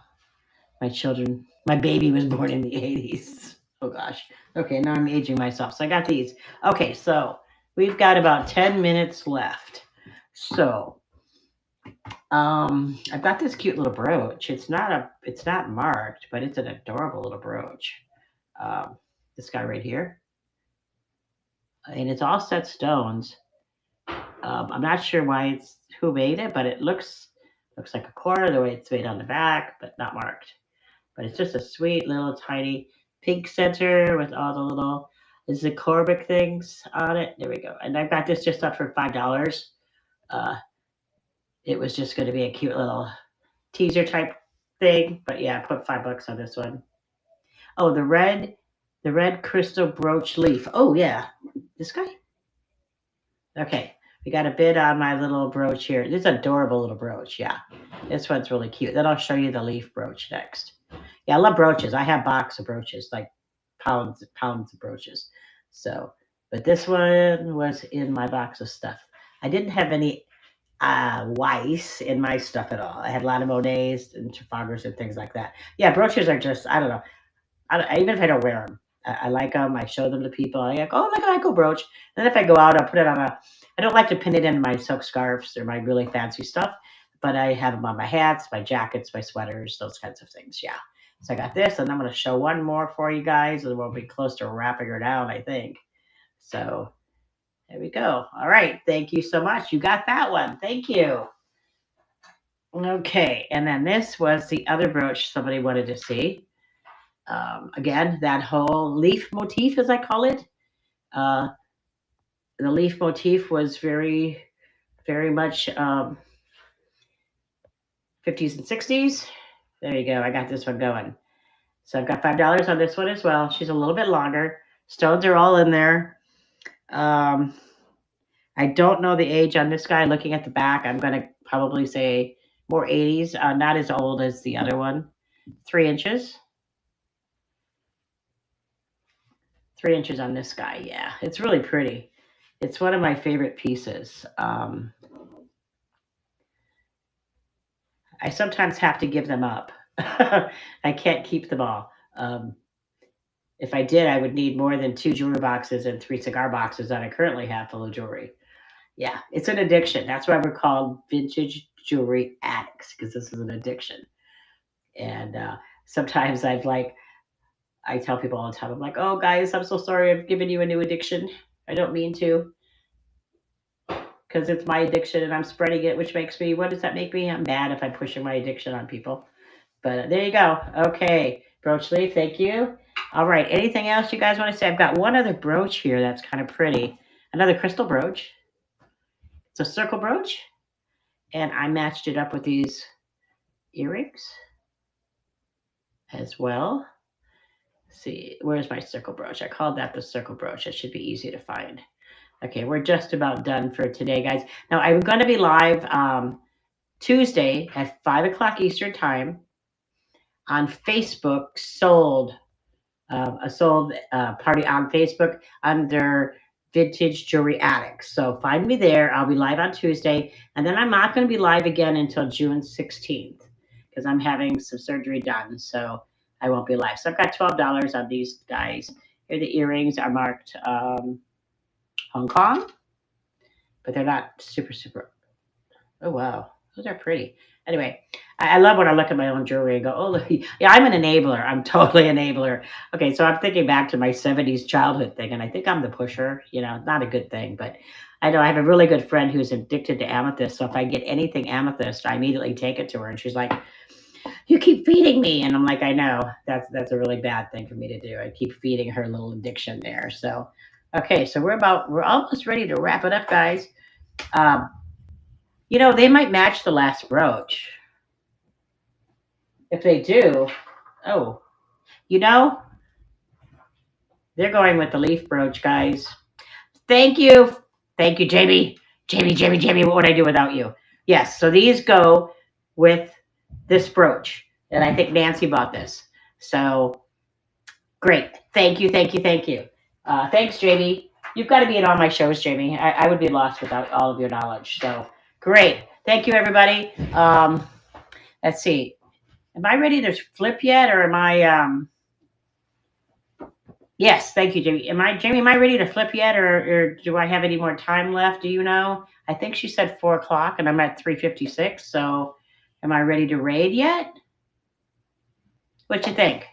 My baby was born in the 80s. Oh gosh. Okay, now I'm aging myself. So I got these. Okay, so we've got about 10 minutes left. So I've got this cute little brooch. It's not marked, but it's an adorable little brooch. This guy right here. and it's all set stones. I'm not sure who made it, but it looks like a quarter the way it's made on the back, but not marked. But it's just a sweet little tiny pink center with all the little Zycorbic things on it. There we go. And I got this just up for $5. Uh, it was just going to be a cute little teaser type thing, but yeah, I put $5 on this one. Oh, the red crystal brooch leaf. Oh yeah, this guy. Okay, we got a bid on my little brooch here. This is adorable little brooch. Yeah, this one's really cute. Then I'll show you the leaf brooch next. Yeah, I love brooches. I have box of brooches, like pounds of brooches. So, but this one was in my box of stuff. I didn't have any Weiss in my stuff at all. I had a lot of Monets and Trafalgars and things like that. Yeah, brooches are just, I don't know. Even if I don't wear them, I like them. I show them to people. I like, oh, look at my cool brooch. And then if I go out, I'll put it on a. I don't like to pin it in my silk scarves or my really fancy stuff, but I have them on my hats, my jackets, my sweaters, those kinds of things. Yeah. So I got this, and I'm going to show one more for you guys, and we'll be close to wrapping her down, I think. So there we go. All right. Thank you so much. You got that one. Thank you. Okay. And then this was the other brooch somebody wanted to see. Again, that whole leaf motif, as I call it. Uh, the leaf motif was very much 50s and 60s. There you go. I got this one going. So I've got $5 on this one as well. She's a little bit longer. Stones are all in there. Um, I don't know the age on this guy. Looking at the back, I'm going to probably say more 80s, not as old as the other one. 3 inches. 3 inches on this guy. Yeah, it's really pretty. It's one of my favorite pieces. I sometimes have to give them up. I can't keep them all. If I did, I would need more than two jewelry boxes and three cigar boxes that I currently have full of jewelry. Yeah, it's an addiction. That's why we're called vintage jewelry addicts because this is an addiction. And sometimes I tell people all the time, I'm like, oh, guys, I'm so sorry I've given you a new addiction. I don't mean to because it's my addiction and I'm spreading it, which makes me, what does that make me? I'm bad if I'm pushing my addiction on people. But there you go. Okay, brooch leaf, thank you. All right, anything else you guys want to say? I've got one other brooch here that's kind of pretty. Another crystal brooch. It's a circle brooch. And I matched it up with these earrings as well. Let's see, where's my circle brooch? I called that the circle brooch. It should be easy to find. Okay, we're just about done for today, guys. Now, I'm going to be live Tuesday at 5 o'clock Eastern Time on Facebook, a sold party on Facebook under Vintage Jewelry Addicts. So find me there. I'll be live on Tuesday. And then I'm not going to be live again until June 16th because I'm having some surgery done. So I won't be live. So I've got $12 on these guys. Here, the earrings are marked Hong Kong, but they're not super. Oh, wow. Those are pretty. Anyway, I love when I look at my own jewelry and go, oh, look, yeah, I'm an enabler. I'm totally an enabler. Okay, so I'm thinking back to my 70s childhood thing, and I think I'm the pusher. Not a good thing, but I know I have a really good friend who's addicted to amethyst. So if I get anything amethyst, I immediately take it to her, and she's like, you keep feeding me. And I'm like, I know. That's a really bad thing for me to do. I keep feeding her little addiction there. So, okay, so we're almost ready to wrap it up, guys. Um, they might match the last brooch. If they do, oh, you know, they're going with the leaf brooch, guys. Thank you. Thank you, Jamie. Jamie, what would I do without you? Yes, so these go with this brooch. And I think Nancy bought this. So great. Thank you. Thanks, Jamie. You've got to be in all my shows, Jamie. I would be lost without all of your knowledge. So great. Thank you, everybody. Let's see. Am I ready to flip yet, or am I? Yes, thank you, Jamie. Jamie? Am I ready to flip yet, or do I have any more time left? Do you know? I think she said 4 o'clock, and I'm at 3:56. So, am I ready to raid yet? What you think?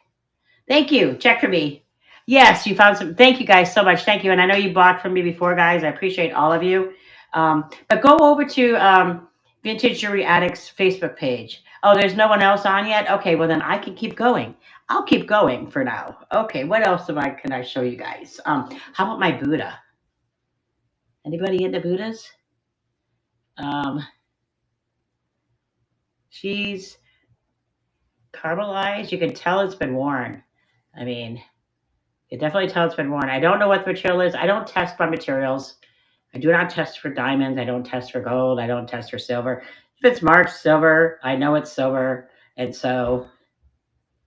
Thank you. Check for me. Yes, you found some. Thank you guys so much. Thank you. And I know you bought from me before, guys. I appreciate all of you. But go over to Vintage Jewelry Addicts Facebook page. Oh, there's no one else on yet? Okay, well then I can keep going. I'll keep going for now. Okay, what else can I show you guys? How about my Buddha? Anybody into Buddhas? Um, she's caramelized. You can tell it's been worn. I mean, you can definitely tell it's been worn. I don't know what the material is. I don't test my materials. I do not test for diamonds. I don't test for gold. I don't test for silver. If it's marked silver, I know it's silver. And so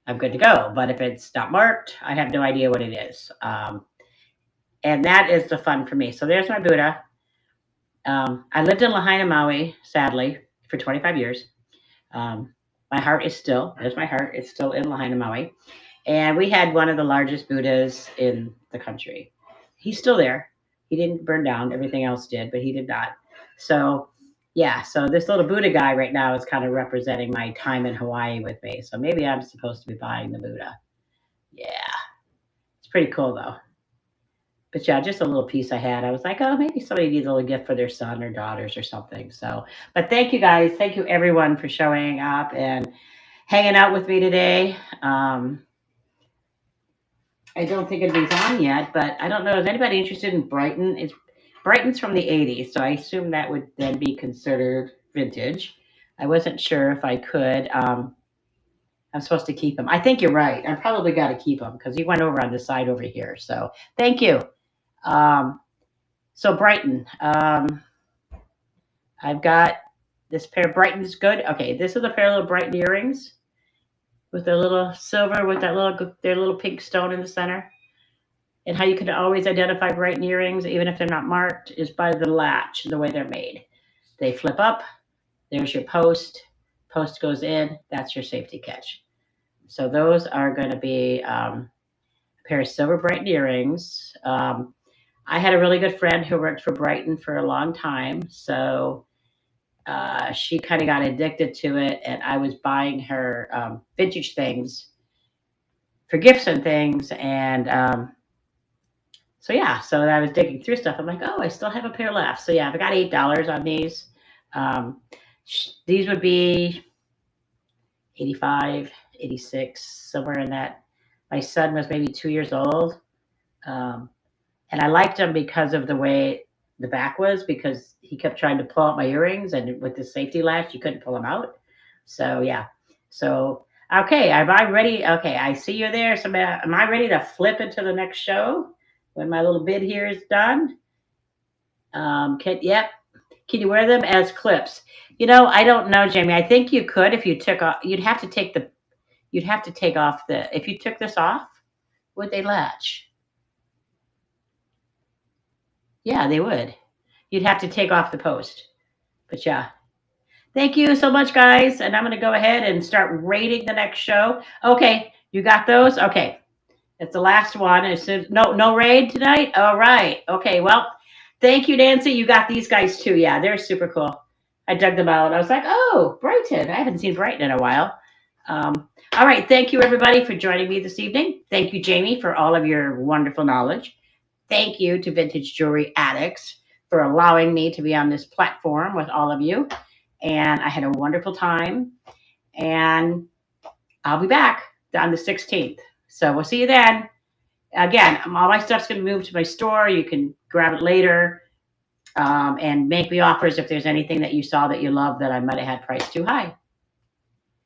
I'm good to go. But if it's not marked, I have no idea what it is. And that is the fun for me. So there's my Buddha. I lived in Lahaina, Maui, sadly, for 25 years. My heart is still, there's my heart, it's still in Lahaina, Maui. And we had one of the largest Buddhas in the country. He's still there. He didn't burn down. Everything else did, but he did not. So, yeah. So this little Buddha guy right now is kind of representing my time in Hawaii with me. So maybe I'm supposed to be buying the Buddha. Yeah. It's pretty cool though. But yeah, just a little piece I had. I was like, oh, maybe somebody needs a little gift for their son or daughters or something. So, but thank you guys. Thank you everyone for showing up and hanging out with me today. I don't think anybody's on yet, but I don't know. Is anybody interested in Brighton? Brighton's from the 80s, so I assume that would then be considered vintage. I wasn't sure if I could. I'm supposed to keep them. I think you're right. I probably got to keep them because he went over on the side over here. So thank you. Um, so Brighton, I've got this pair. Brighton's good. Okay, this is a pair of little Brighton earrings with their little silver with their little pink stone in the center. And how you can always identify Brighton earrings, even if they're not marked, is by the latch, the way they're made. They flip up. There's your post. Post goes in. That's your safety catch. So those are going to be a pair of silver Brighton earrings. I had a really good friend who worked for Brighton for a long time. So she kind of got addicted to it. And I was buying her vintage things for gifts and things. And so yeah, so I was digging through stuff. I'm like, oh, I still have a pair left. So yeah, I got $8 on these. Um, these would be 85, 86, somewhere in that. My son was maybe 2 years old. Um, and I liked them because of the way the back was, because he kept trying to pull out my earrings, and with the safety latch, you couldn't pull them out. So yeah. So okay, am I ready? Okay, I see you there. So am I ready to flip into the next show when my little bid here is done? Yep. Can you wear them as clips? I don't know, Jamie. I think you could if you took off. You'd have to take off if you took this off, would they latch? Yeah, they would. You'd have to take off the post. But yeah. Thank you so much, guys. And I'm going to go ahead and start rating the next show. Okay, you got those? Okay. It's the last one. No raid tonight? All right. Okay, well, thank you, Nancy. You got these guys too. Yeah, they're super cool. I dug them out. I was like, oh, Brighton. I haven't seen Brighton in a while. All right. Thank you, everybody, for joining me this evening. Thank you, Jamie, for all of your wonderful knowledge. Thank you to Vintage Jewelry Addicts for allowing me to be on this platform with all of you. And I had a wonderful time. And I'll be back on the 16th. So we'll see you then. Again, all my stuff's going to move to my store. You can grab it later and make me offers if there's anything that you saw that you love that I might have had priced too high.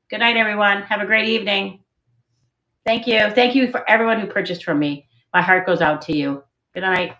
Good night, everyone. Have a great evening. Thank you. Thank you for everyone who purchased from me. My heart goes out to you. Good night.